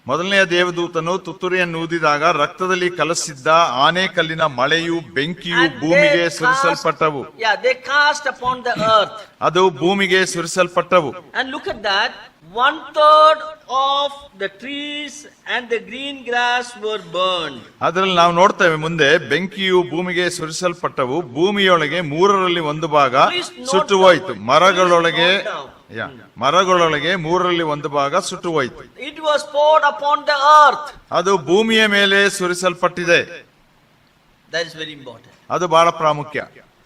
ಮೊದಲನೆಯ ದೇವದೂತನು ತುತ್ತೂರಿಯನ್ನು ಊದಿದಾಗ ರಕ್ತದಲ್ಲಿ ಕಲಸಿದ್ದ ಆನೆಕಲ್ಲಿನ ಮಳೆಯು ಬೆಂಕಿಯು And ಭೂಮಿಗೆ they ಸುರಿಸಲ್ಪಟ್ಟವು. they cast upon the earth. ಅದು ಭೂಮಿಗೆ ಸುರಿಸಲ್ಪಟ್ಟವು. And look at that, 1/3 of the trees and the green grass were burned. ಅದರಲ್ಲಿ ನಾವು ನೋಡ್ತೇವೆ ಮುಂದೆ ಬೆಂಕಿಯು ಭೂಮಿಗೆ ಸುರಿಸಲ್ಪಟ್ಟವು. ಭೂಮಿಯೊಳಗೆ 1/3 ಭಾಗ ಸುಟ್ಟು ಹೋಯಿತು. ಮರಗಳೊಳಗೆ ಮರಗಳೊಳಗೆ 1/3 ಭಾಗ ಸುಟ್ಟು ಹೋಯಿತು. It was poured upon the earth. ಅದು ಭೂಮಿಯ ಮೇಲೆ ಸುರಿಸಲ್ಪಟ್ಟಿದೆ. That is very important. ಅದು ಬಹಳ ಪ್ರಾಮುಖ್ಯ.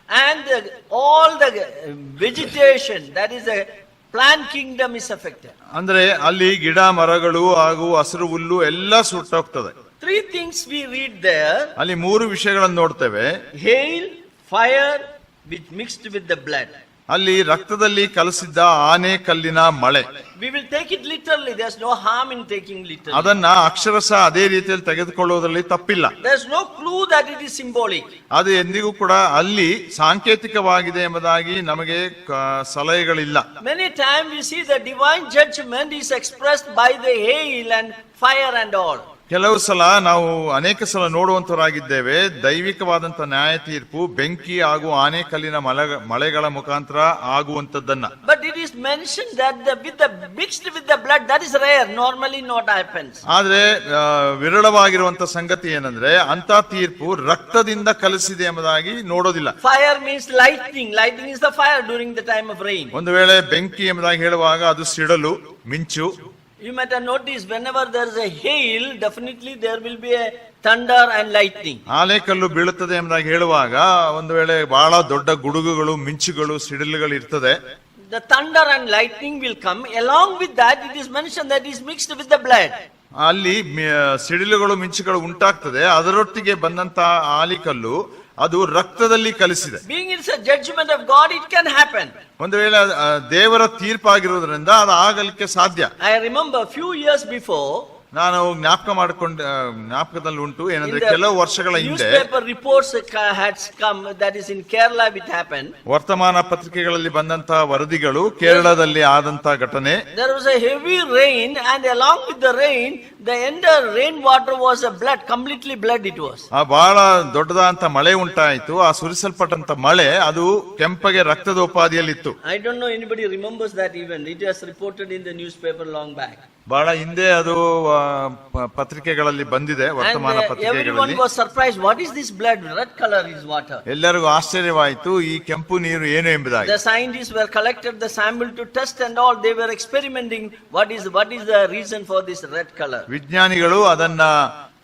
And all the vegetation, that is a plant kingdom, is affected. ಅಂದ್ರೆ ಅಲ್ಲಿ ಗಿಡ ಮರಗಳು ಹಾಗೂ ಹಸಿರು ಹುಲ್ಲು ಎಲ್ಲ ಸುಟ್ಟೋಗ್ತದೆ. 3 things we read there. ಅಲ್ಲಿ 3 ವಿಷಯಗಳನ್ನು ನೋಡ್ತೇವೆ. Hail, fire, which mixed with the blood. ಅಲ್ಲಿ ರಕ್ತದಲ್ಲಿ ಕಲಸಿದ್ದ ಆನೆ ಕಲ್ಲಿನ ಮಳೆ. We will take it literally. There's no harm in taking literally. ಅದನ್ನ ಅಕ್ಷರಶಃ ಅದೇ ರೀತಿಯಲ್ಲಿ ತೆಗೆದುಕೊಳ್ಳುವುದರಲ್ಲಿ ತಪ್ಪಿಲ್ಲ. There's no clue that it is symbolic. ಅದು ಎಂದಿಗೂ ಕೂಡ ಅಲ್ಲಿ ಸಾಂಕೇತಿಕವಾಗಿದೆ ಎಂಬುದಾಗಿ ನಮಗೆ ಸಲಹೆಗಳಿಲ್ಲ. Many times we see the divine judgment is expressed by the hail and fire and all. ಕೆಲವು ಸಲ ನಾವು ಅನೇಕ ಸಲ ನೋಡುವಂತವರಾಗಿದ್ದೇವೆ. ದೈವಿಕವಾದಂತ ನ್ಯಾಯ ತೀರ್ಪು ಬೆಂಕಿ ಹಾಗೂ ಆನೆಕಲ್ಲಿನ ಮಳೆಗಳ ಮುಖಾಂತರ ಆಗುವಂತದ್ದನ್ನ. But it is mentioned that mixed with the blood, that is rare. Normally not happens. ಆದ್ರೆ ವಿರಳವಾಗಿರುವಂತ ಸಂಗತಿ ಏನಂದ್ರೆ ಅಂತ ತೀರ್ಪು ರಕ್ತದಿಂದ ಕಲಸಿದೆ ಎಂಬುದಾಗಿ ನೋಡೋದಿಲ್ಲ. Fire means lightning. Lightning is the fire during the time of rain. ಒಂದು ವೇಳೆ ಬೆಂಕಿ ಎಂಬುದಾಗಿ ಹೇಳುವಾಗ ಅದು ಸಿಡಲು, ಮಿಂಚು. You might have noticed whenever there is a hail, definitely there will be a thunder and lightning. ಆನೆಕಲ್ಲು ಬೀಳುತ್ತದೆ ಎಂಬುದಾಗಿ ಹೇಳುವಾಗ ಒಂದು ವೇಳೆ ಬಹಳ ದೊಡ್ಡ ಗುಡುಗುಗಳು, ಮಿಂಚುಗಳು, ಸಿಡಿಲುಗಳು ಇರ್ತದೆ. The thunder and lightning will come. Along with that, it is mentioned that it is mixed with the blood. ಅಲ್ಲಿ ಸಿಡಿಲುಗಳು, ಮಿಂಚುಗಳು ಉಂಟಾಗ್ತದೆ. ಅದರೊಟ್ಟಿಗೆ ಬಂದಂತ ಆಲಿಕಲ್ಲು ಅದು ರಕ್ತದಲ್ಲಿ ಕಲಿಸಿದೆ. Being it's a judgment of God, it can happen. ಒಂದು ವೇಳೆ ದೇವರ ತೀರ್ಪಾಗಿರುವುದರಿಂದ ಅದು ಆಗಲಿಕ್ಕೆ ಸಾಧ್ಯ. I remember a few years before, ನಾನು ಜ್ಞಾಪಕದಲ್ಲಿ ಉಂಟು ಏನಂದ್ರೆ In the ಕೆಲವು ವರ್ಷಗಳ ಹಿಂದೆ newspaper reports had come, that is in Kerala it happened. ವರ್ತಮಾನ ಪತ್ರಿಕೆಗಳಲ್ಲಿ ಬಂದಂತಹ ವರದಿಗಳು ಕೇರಳದಲ್ಲಿ ಆದಂತಹ ಘಟನೆ. There was a heavy rain, and along with the rain, the entire rainwater was a blood, completely blood it was. ಆ ಬಹಳ ದೊಡ್ಡದಾದಂತ ಮಳೆ ಉಂಟಾಯಿತು. ಆ ಸುರಿಸಲ್ಪಟ್ಟಂತ ಮಳೆ ಅದು ಕೆಂಪಗೆ ರಕ್ತದ ಉಪಾದಿಯಲ್ಲಿತ್ತು. I don't know anybody remembers that event. It was reported in the newspaper long back. ಬಹಳ ಹಿಂದೆ ಅದು ಪತ್ರಿಕೆಗಳಲ್ಲಿ ಬಂದಿದೆ, ವರ್ತಮಾನ And everyone ಪತ್ರಿಕೆಗಳಲ್ಲಿ. was surprised. What is this blood? Red color is water. ಎಲ್ಲರಿಗೂ ಆಶ್ಚರ್ಯವಾಯಿತು ಈ ಕೆಂಪು ನೀರು ಏನು ಎಂಬುದಾಗಿ. The scientists were collected the sample to test and all. They were experimenting. What is the reason for this red color? ವಿಜ್ಞಾನಿಗಳು ಅದನ್ನ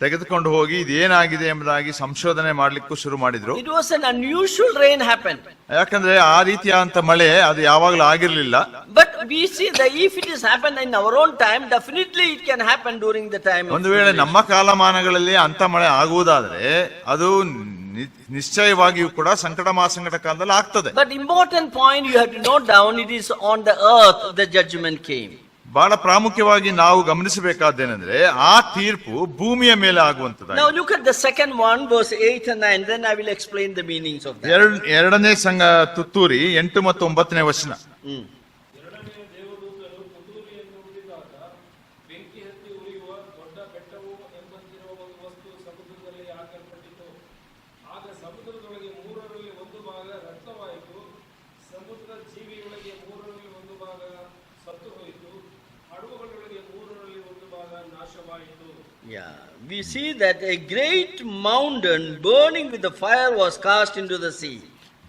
ತೆಗೆದುಕೊಂಡು ಹೋಗಿ ಇದೇನಾಗಿದೆ ಎಂಬುದಾಗಿ ಸಂಶೋಧನೆ ಮಾಡ್ಲಿಕ್ಕೂ ಶುರು ಮಾಡಿದ್ರು. It was an unusual rain happened. ಯಾಕಂದ್ರೆ ಆ ರೀತಿಯಾದಂತ ಮಳೆ ಅದು ಯಾವಾಗ್ಲೂ ಆಗಿರ್ಲಿಲ್ಲ. But we see that if it has happened in our own time, definitely it can happen during the time of ಒಂದು ವೇಳೆ ನಮ್ಮ ಕಾಲಮಾನಗಳಲ್ಲಿ ಅಂತ ಮಳೆ ಆಗುವುದಾದ್ರೆ ಅದು ನಿಶ್ಚಯವಾಗಿಯೂ ಕೂಡ ಸಂಕಟ ಮಹಾಸಂಕಟ ಕಾಲದಲ್ಲಿ ಆಗ್ತದೆ. But important point you have to note down, it is on the earth the judgment came. ಬಹಳ ಪ್ರಾಮುಖ್ಯವಾಗಿ ನಾವು ಗಮನಿಸಬೇಕಾದ್ದೇನೆಂದ್ರೆ ಆ ತೀರ್ಪು ಭೂಮಿಯ ಮೇಲೆ ಆಗುವಂತದ್ದು. Now look at the second one, verse 8 and 9, then I will explain the meanings of that. ಎರಡನೇ ತುತ್ತೂರಿ 8 ಮತ್ತು 9ನೇ ವಚನ. ಎರಡನೆಯ ದೇವದೂತನು ತುತ್ತೂರಿಯನ್ನು ಊದಿದಾಗ ಬೆಂಕಿ ಹತ್ತಿ ಉರಿಯುವ ದೊಡ್ಡ ಬೆಟ್ಟವು ಎಂಬಂತಿರುವ ಒಂದು ವಸ್ತು ಸಮುದ್ರದಲ್ಲಿ ಹಾಕಲ್ಪಟ್ಟಿತು. ಆಗ ಸಮುದ್ರದೊಳಗೆ 1/3 ಭಾಗ ರಕ್ತವಾಯಿತು. ಸಮುದ್ರ ಜೀವಿಯೊಳಗೆ 1/3 ಭಾಗ ಸತ್ತು ಹೋಯಿತು. ಹಡಗುಗಳೊಳಗೆ 1/3 ಭಾಗ ನಾಶವಾಯಿತು. Yeah, we see that a great mountain burning with the fire was cast into the sea.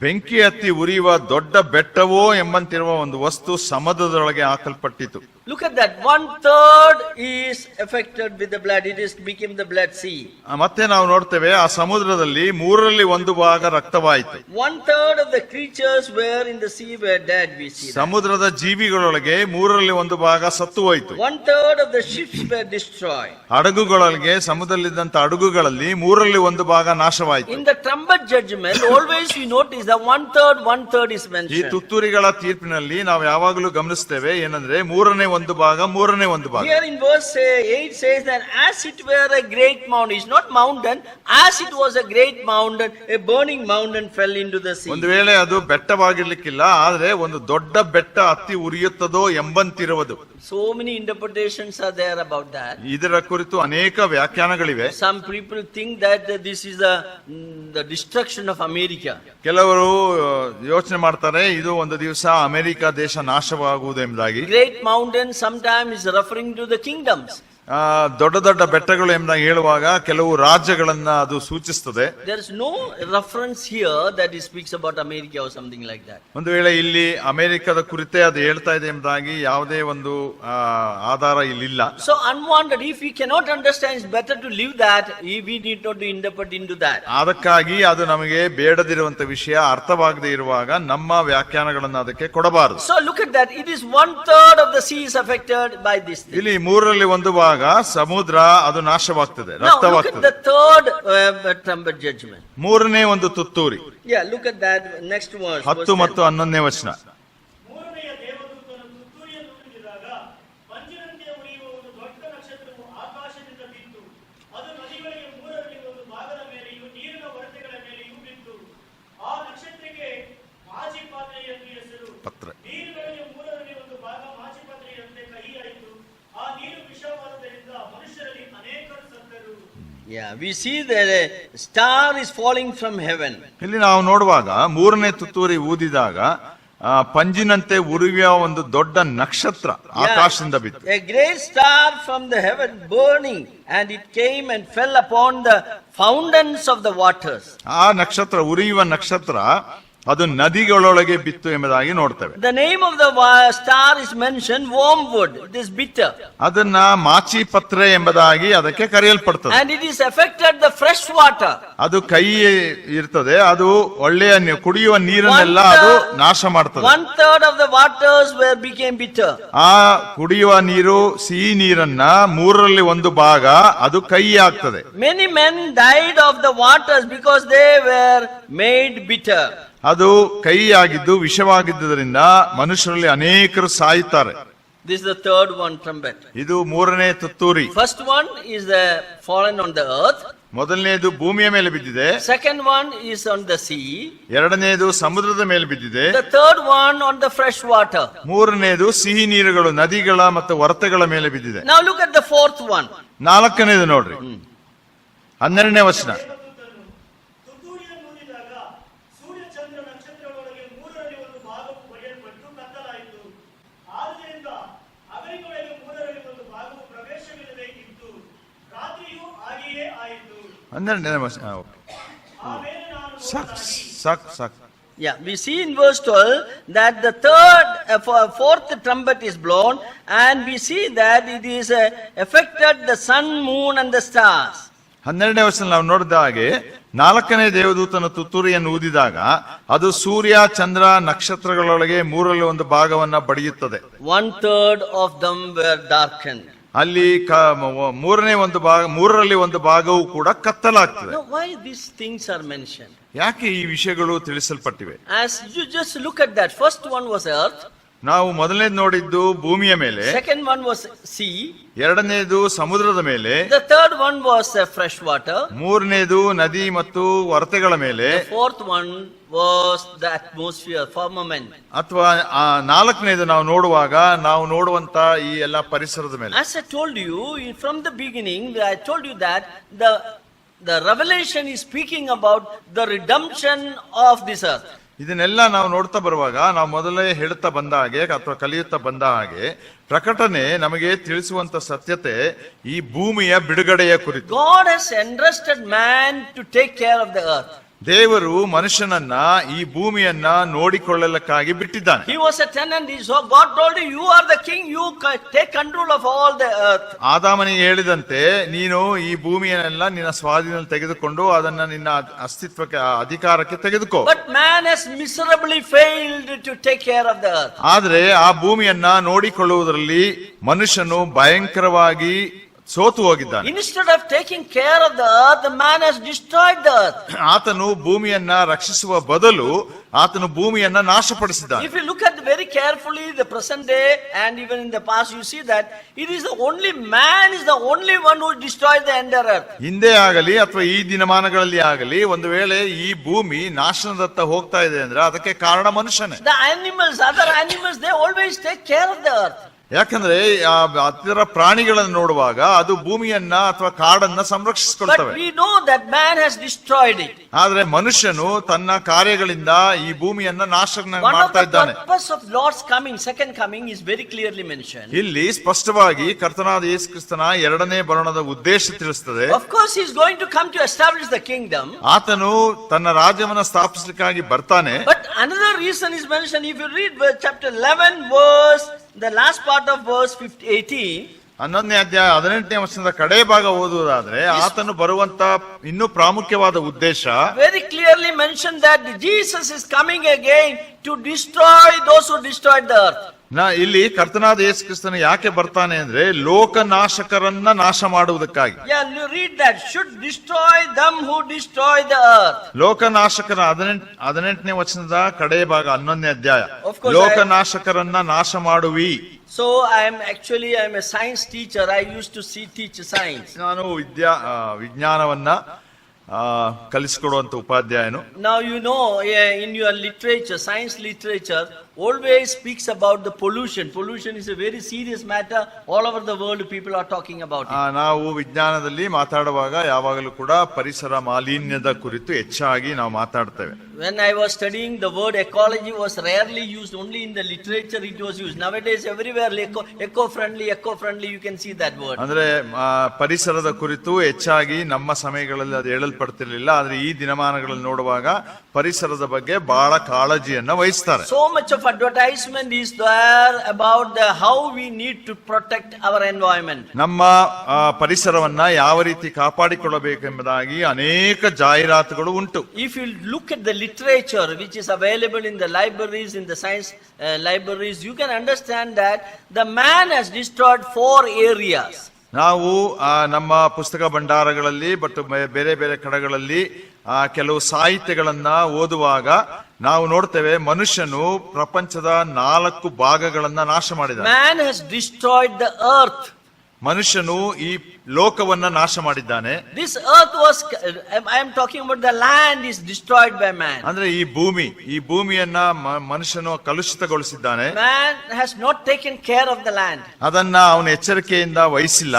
ಬೆಂಕಿ ಹತ್ತಿ ಉರಿಯುವ ದೊಡ್ಡ ಬೆಟ್ಟವೋ ಎಂಬಂತಿರುವ ಒಂದು ವಸ್ತು ಸಮುದ್ರದೊಳಗೆ ಹಾಕಲ್ಪಟ್ಟಿತು. Look at that, 1/3 is affected with the blood. It is became the blood sea. ಮತ್ತೆ ನಾವು ನೋಡ್ತೇವೆ ಆ ಸಮುದ್ರದಲ್ಲಿ 1/3 ಭಾಗ ರಕ್ತವಾಯಿತು. 1/3 of the creatures were in the sea were dead. We see that. ಸಮುದ್ರದ ಜೀವಿಗಳೊಳಗೆ 1/3 ಭಾಗ ಸತ್ತು ಹೋಯಿತು. 1/3 of the ships were destroyed. ಹಡಗುಗಳೊಳಗೆ ಸಮುದ್ರದಲ್ಲಿದ್ದಂತ ಹಡಗುಗಳಲ್ಲಿ 1/3 ಭಾಗ ನಾಶವಾಯಿತು. In the trumpet judgment, always we notice that 1/3 is ಈ mentioned. ತುತ್ತೂರಿಗಳ ತೀರ್ಪಿನಲ್ಲಿ ನಾವು ಯಾವಾಗಲೂ ಗಮನಿಸ್ತೇವೆ ಏನಂದ್ರೆ 1/3 ಭಾಗ 1/3 ಭಾಗ. Here in verse 8 says that as it were a great mountain, it's not mountain, as it was a great mountain, a burning mountain fell into the sea. ಒಂದು ವೇಳೆ ಅದು ಬೆಟ್ಟವಾಗಿರ್ಲಿಕ್ಕಿಲ್ಲ, ಆದ್ರೆ ಒಂದು ದೊಡ್ಡ ಬೆಟ್ಟ ಹತ್ತಿ ಉರಿಯುತ್ತದೋ ಎಂಬಂತಿರುವುದು. So many interpretations are there about that. ಇದರ ಕುರಿತು ಅನೇಕ ವ್ಯಾಖ್ಯಾನಗಳಿವೆ. Some people think that this is the destruction of America. ಕೆಲವರು ಯೋಚನೆ ಮಾಡ್ತಾರೆ ಇದು ಒಂದು ದಿವಸ ಅಮೆರಿಕ ದೇಶ ನಾಶವಾಗುವುದು ಎಂಬುದಾಗಿ. Great mountain sometimes is referring to the kingdoms. ದೊಡ್ಡ ದೊಡ್ಡ ಬೆಟ್ಟಗಳು ಎಂಬುದಾಗಿ ಹೇಳುವಾಗ ಕೆಲವು ರಾಜ್ಯಗಳನ್ನ ಅದು ಸೂಚಿಸುತ್ತದೆ. There is no reference here that it speaks about America or something like that. ಒಂದು ವೇಳೆ ಇಲ್ಲಿ ಅಮೆರಿಕದ ಕುರಿತೇ ಅದು ಹೇಳ್ತಾ ಇದೆ ಎಂಬುದಾಗಿ ಯಾವುದೇ ಒಂದು ಆಧಾರ ಇಲ್ಲಿಲ್ಲ. So unwanted, if we cannot understand, it's better to leave that. We need not to interpret into that. ಅದಕ್ಕಾಗಿ ಅದು ನಮಗೆ ಬೇಡದಿರುವಂತ ವಿಷಯ ಅರ್ಥವಾಗದೇ ಇರುವಾಗ ನಮ್ಮ ವ್ಯಾಖ್ಯಾನಗಳನ್ನು ಅದಕ್ಕೆ ಕೊಡಬಾರದು. So look at that. It is 1/3 of the sea is affected by this thing. ಇಲ್ಲಿ 1/3 ಭಾಗ ಸಮುದ್ರ ಅದು ನಾಶವಾಗ್ತದೆ, Now look at ರಕ್ತವಾಗ್ತದೆ. the third trumpet judgment. 3ನೇ ಒಂದು ತುತ್ತೂರಿ Yeah, look at that next verse. 10 ಮತ್ತು 11ನೇ ವಚನ. ಮೂರನೆಯ ದೇವದೂತನು ತುತ್ತೂರಿಯನ್ನು ಊದಿದಾಗ ಮಂಜಿನಂತೆ ಉರಿಯುವ ಒಂದು ದೊಡ್ಡ ನಕ್ಷತ್ರವು ಆಕಾಶದಿಂದ ಬಿತ್ತು. ಅದು ನದಿಗಳಿಗೆ 1/3 ಭಾಗದ ಮೇಲೆಯೂ ನೀರಿನ ಒರತೆಗಳ ಮೇಲೆಯೂ ಬಿತ್ತು. ಆ ನಕ್ಷತ್ರಕ್ಕೆ ಮಾಚಿಪಾತ್ರೆ ಎಂದು ಹೆಸರು. ಪತ್ರ ನೀರುಗಳಲ್ಲಿ 1/3 ಭಾಗ ಮಾಚಿಪಾತ್ರೆಯಂತೆ ಕಹಿಯಾಯಿತು. ಆ ನೀರು ವಿಷವಾದುದರಿಂದ ಮನುಷ್ಯರಲ್ಲಿ ಅನೇಕರು ಸತ್ತರು. Yeah, we see that a star is falling from heaven. ಇಲ್ಲಿ ನಾವು ನೋಡುವಾಗ 3ನೇ ತುತ್ತೂರಿ ಊದಿದಾಗ ಪಂಜಿನಂತೆ ಉರಿಯುವ ಒಂದು ದೊಡ್ಡ ನಕ್ಷತ್ರ ಆಕಾಶದಿಂದ ಬಿತ್ತು. A great star from the heaven burning, and it came and fell upon the fountains of the waters. ಆ ನಕ್ಷತ್ರ ಉರಿಯುವ ನಕ್ಷತ್ರ ಅದು ನದಿಗಳೊಳಗೆ ಬಿತ್ತು ಎಂಬುದಾಗಿ ನೋಡ್ತೇವೆ. The name of the star is mentioned, wormwood. It is bitter. ಅದನ್ನ ಮಾಚಿ ಪತ್ರೆ ಎಂಬುದಾಗಿ ಅದಕ್ಕೆ ಕರೆಯಲ್ಪಡ್ತದೆ. And it is affected the fresh water. ಅದು ಕೈ ಇರ್ತದೆ, ಅದು ಒಳ್ಳೆಯ ಕುಡಿಯುವ ನೀರನ್ನೆಲ್ಲ ಅದು ನಾಶ ಮಾಡ್ತದೆ. 1/3 of the waters became bitter. ಆ ಕುಡಿಯುವ ನೀರು ಸಿಹಿ ನೀರನ್ನ 1/3 ಭಾಗ ಅದು ಕೈ ಆಗ್ತದೆ. Many men died of the waters because they were made bitter. ಅದು ಕೈ ಆಗಿದ್ದು ವಿಷವಾಗಿದ್ದರಿಂದ ಮನುಷ್ಯರಲ್ಲಿ ಅನೇಕರು ಸಾಯುತ್ತಾರೆ. This is the third one trumpet. ಇದು ಮೂರನೇ ತುತ್ತೂರಿ. First one is the fallen on the earth. ಮೊದಲನೇದು ಭೂಮಿಯ ಮೇಲೆ ಬಿದ್ದಿದೆ. Second one is on the sea. ಎರಡನೇದು ಸಮುದ್ರದ ಮೇಲೆ ಬಿದ್ದಿದೆ. The third one on the fresh water. ಮೂರನೇದು ಸಿಹಿ ನೀರುಗಳು, ನದಿಗಳ ಮತ್ತು ಹೊರತೆಗಳ ಮೇಲೆ ಬಿದ್ದಿದೆ. Now look at the fourth one. ನಾಲ್ಕನೇದು ನೋಡ್ರಿ, 12ನೇ ವಚನ. ದೇವದೂತನು ತುತ್ತೂರಿಯನ್ನು ಊದಿದಾಗ ಸೂರ್ಯ ಚಂದ್ರ ನಕ್ಷತ್ರಗಳೊಳಗೆ ಮೂರರಲ್ಲಿ ಒಂದು ಭಾಗವು ಬಡಿಯಲ್ಪಟ್ಟು ಕತ್ತಲಾಯಿತು. ಆದ್ದರಿಂದ ಹಗಲಿನೊಳಗೆ ಮೂರರಲ್ಲಿ ಒಂದು ಭಾಗವು ಪ್ರವೇಶವಿಲ್ಲದೆ ಇತ್ತು. ರಾತ್ರಿಯೂ ಹಾಗೆಯೇ ಆಯಿತು. 12ನೇ ವಚನ. ಆಮೇಲೆ ನಾನು ಸಾಕು. Yeah, we see in verse 12 that the fourth trumpet is blown, and we see that it is affected the sun, moon and the stars. 12ನೇ ವಚನ ನಾವು ನೋಡಿದ ಹಾಗೆ 4ನೇ ದೇವದೂತನ ತುತ್ತೂರಿಯನ್ನು ಊದಿದಾಗ ಅದು ಸೂರ್ಯ, ಚಂದ್ರ, ನಕ್ಷತ್ರಗಳೊಳಗೆ ಮೂರರಲ್ಲಿ ಒಂದು ಭಾಗವನ್ನ ಬಡಿಯುತ್ತದೆ. 1/3 of them were darkened. ಅಲ್ಲಿ ಮೂರರಲ್ಲಿ ಒಂದು ಭಾಗವು ಕೂಡ ಕತ್ತಲಾಗ್ತದೆ. Now, why these things are mentioned? ಯಾಕೆ ಈ ವಿಷಯಗಳು ತಿಳಿಸಲ್ಪಟ್ಟಿವೆ? As you just look at that, first one was earth. ನಾವು ಮೊದಲನೇದು ನೋಡಿದ್ದು ಭೂಮಿಯ ಮೇಲೆ, Second one was sea. ಎರಡನೇದು ಸಮುದ್ರದ ಮೇಲೆ, The third one was fresh water. ಮೂರನೇದು ನದಿ ಮತ್ತು ಹೊರತೆಗಳ ಮೇಲೆ, The fourth one was the atmosphere, firmament. ಅಥವಾ ನಾಲ್ಕನೇದು ನಾವು ನೋಡುವಂತ ಈ ಎಲ್ಲ ಪರಿಸರದ ಮೇಲೆ. As I told you from the beginning, I told you that the revelation is speaking about the redemption of this earth. ಇದನ್ನೆಲ್ಲ ನಾವು ನೋಡ್ತಾ ಬರುವಾಗ ನಾವು ಮೊದಲೇ ಹೇಳ್ತಾ ಬಂದ ಹಾಗೆ ಅಥವಾ ಕಲಿಯುತ್ತಾ ಬಂದ ಹಾಗೆ ಪ್ರಕಟಣೆ ನಮಗೆ ತಿಳಿಸುವಂತ ಸತ್ಯತೆ ಈ ಭೂಮಿಯ ಬಿಡುಗಡೆಯ ಕುರಿತು. God has entrusted man to take care of the earth. ದೇವರು ಮನುಷ್ಯನನ್ನ ಈ ಭೂಮಿಯನ್ನ ನೋಡಿಕೊಳ್ಳಲಿಕ್ಕಾಗಿ ಬಿಟ್ಟಿದ್ದಾನೆ. He was a tenant. So God told him, you are the king, you take control of all the earth. ಆದಾಮನಿಗೆ ಹೇಳಿದಂತೆ ನೀನು ಈ ಭೂಮಿಯನ್ನೆಲ್ಲ ನಿನ್ನ ಸ್ವಾಧೀನದಲ್ಲಿ ತೆಗೆದುಕೊಂಡು ಅದನ್ನ ನಿನ್ನ ಅಸ್ತಿತ್ವಕ್ಕೆ ಅಧಿಕಾರಕ್ಕೆ ತೆಗೆದುಕೋ. But man has miserably failed to take care of the earth. ಆದ್ರೆ ಆ ಭೂಮಿಯನ್ನ ನೋಡಿಕೊಳ್ಳುವುದರಲ್ಲಿ ಮನುಷ್ಯನು ಭಯಂಕರವಾಗಿ ಸೋತು ಹೋಗಿದ್ದಾನೆ. Instead of taking care of the earth, the man has destroyed the earth. ಆತನು ಭೂಮಿಯನ್ನ ರಕ್ಷಿಸುವ ಬದಲು ಆತನು ಭೂಮಿಯನ್ನ ನಾಶಪಡಿಸಿದ್ದಾನೆ. If you look at very carefully the present day and even in the past, you see that it is the only man is the only one who destroyed the entire earth. ಹಿಂದೆ ಆಗಲಿ ಅಥವಾ ಈ ದಿನಮಾನಗಳಲ್ಲಿ ಆಗಲಿ ಒಂದು ವೇಳೆ ಈ ಭೂಮಿ ನಾಶನದತ್ತ ಹೋಗ್ತಾ ಇದೆ ಅಂದ್ರೆ ಅದಕ್ಕೆ ಕಾರಣ ಮನುಷ್ಯನೇ. The animals, other animals, they always take care of the earth. ಯಾಕಂದ್ರೆ ಅದರ ಪ್ರಾಣಿಗಳನ್ನು ನೋಡುವಾಗ ಅದು ಭೂಮಿಯನ್ನ ಅಥವಾ ಕಾಡನ್ನ ಸಂರಕ್ಷಿಸಿಕೊಳ್ತವೆ. But we know that man has destroyed it. ಆದ್ರೆ ಮನುಷ್ಯನು ತನ್ನ ಕಾರ್ಯಗಳಿಂದ ಈ ಭೂಮಿಯನ್ನ ನಾಶ ಮಾಡ್ತಾ ಇದ್ದಾನೆ. One of the purpose of Lord's coming, second coming, is very clearly mentioned. ಇಲ್ಲಿ ಸ್ಪಷ್ಟವಾಗಿ ಕರ್ತನಾದ ಯೇಸು ಕ್ರಿಸ್ತನ ಎರಡನೇ ಬರಣದ ಉದ್ದೇಶ ತಿಳಿಸುತ್ತದೆ. Of course, he is going to come to establish the kingdom. ಆತನು ತನ್ನ ರಾಜ್ಯವನ್ನ ಸ್ಥಾಪಿಸಲಿಕ್ಕಾಗಿ ಬರ್ತಾನೆ. But another reason is mentioned. If you read chapter 11 verse, the last part of verse 18, 11ನೇ ಅಧ್ಯಾಯ 18ನೇ ವಚನದ ಕಡೆ ಭಾಗ ಓದುವುದಾದ್ರೆ ಆತನು ಬರುವಂತ ಇನ್ನೂ ಪ್ರಾಮುಖ್ಯವಾದ ಉದ್ದೇಶ very clearly mentioned that Jesus is coming again to destroy those who destroyed the earth. ಇಲ್ಲಿ ಕರ್ತನಾದ ಯೇಸು ಕ್ರಿಸ್ತನು ಯಾಕೆ ಬರ್ತಾನೆ ಅಂದ್ರೆ ಲೋಕನಾಶಕರನ್ನ ನಾಶ ಮಾಡುವುದಕ್ಕಾಗಿ. Yeah, you read that, should destroy them who destroy the earth. ಲೋಕನಾಶಕರ 18ನೇ ವಚನದ ಕಡೆ ಭಾಗ 11ನೇ ಅಧ್ಯಾಯ. Of course, ಲೋಕನಾಶಕರನ್ನ ನಾಶ ಮಾಡುವಿ. So I am a science teacher. I used to teach science. ನಾನು ವಿಜ್ಞಾನವನ್ನ ಕಲಿಸಿಕೊಡುವಂತ ಉಪಾಧ್ಯಾಯನು. Now you know, in your literature, science literature always speaks about the pollution. Pollution is a very serious matter. All over the world people are talking about it. ನಾವು ವಿಜ್ಞಾನದಲ್ಲಿ ಮಾತಾಡುವಾಗ ಯಾವಾಗಲೂ ಕೂಡ ಪರಿಸರ ಮಾಲಿನ್ಯದ ಕುರಿತು ಹೆಚ್ಚಾಗಿ ನಾವು ಮಾತಾಡ್ತೇವೆ. When I was studying, the word ecology was rarely used. Only in the literature it was used. Nowadays everywhere eco-friendly, you can see that word. ಅಂದ್ರೆ ಪರಿಸರದ ಕುರಿತು ಹೆಚ್ಚಾಗಿ ನಮ್ಮ ಸಮಯಗಳಲ್ಲಿ ಅದು ಹೇಳಲ್ಪಡ್ತಿರ್ಲಿಲ್ಲ. ಆದ್ರೆ ಈ ದಿನಮಾನಗಳಲ್ಲಿ ನೋಡುವಾಗ ಪರಿಸರದ ಬಗ್ಗೆ ಬಹಳ ಕಾಳಜಿಯನ್ನ ವಹಿಸ್ತಾರೆ. So much of advertisement is there about how we need to protect our environment. ನಮ್ಮ ಪರಿಸರವನ್ನ ಯಾವ ರೀತಿ ಕಾಪಾಡಿಕೊಳ್ಳಬೇಕೆಂಬುದಾಗಿ ಅನೇಕ ಜಾಹೀರಾತುಗಳು ಉಂಟು. If you look at the literature which is available in the libraries, in the science libraries, you can understand that the man has destroyed 4 areas. ನಾವು ನಮ್ಮ ಪುಸ್ತಕ ಭಂಡಾರಗಳಲ್ಲಿ ಮತ್ತು ಬೇರೆ ಬೇರೆ ಕಡೆಗಳಲ್ಲಿ ಕೆಲವು ಸಾಹಿತ್ಯಗಳನ್ನ ಓದುವಾಗ ನಾವು ನೋಡ್ತೇವೆ ಮನುಷ್ಯನು ಪ್ರಪಂಚದ 4 ಭಾಗಗಳನ್ನ ನಾಶ ಮಾಡಿದ. Man has destroyed the earth. ಮನುಷ್ಯನು ಈ ಲೋಕವನ್ನ ನಾಶ ಮಾಡಿದ್ದಾನೆ. This earth was, I am talking about the land is destroyed by man. ಅಂದ್ರೆ ಈ ಭೂಮಿಯನ್ನ ಮನುಷ್ಯನು ಕಲುಷಿತಗೊಳಿಸಿದ್ದಾನೆ. Man has not taken care of the land. ಅದನ್ನ ಅವನ ಎಚ್ಚರಿಕೆಯಿಂದ ವಹಿಸಿಲ್ಲ.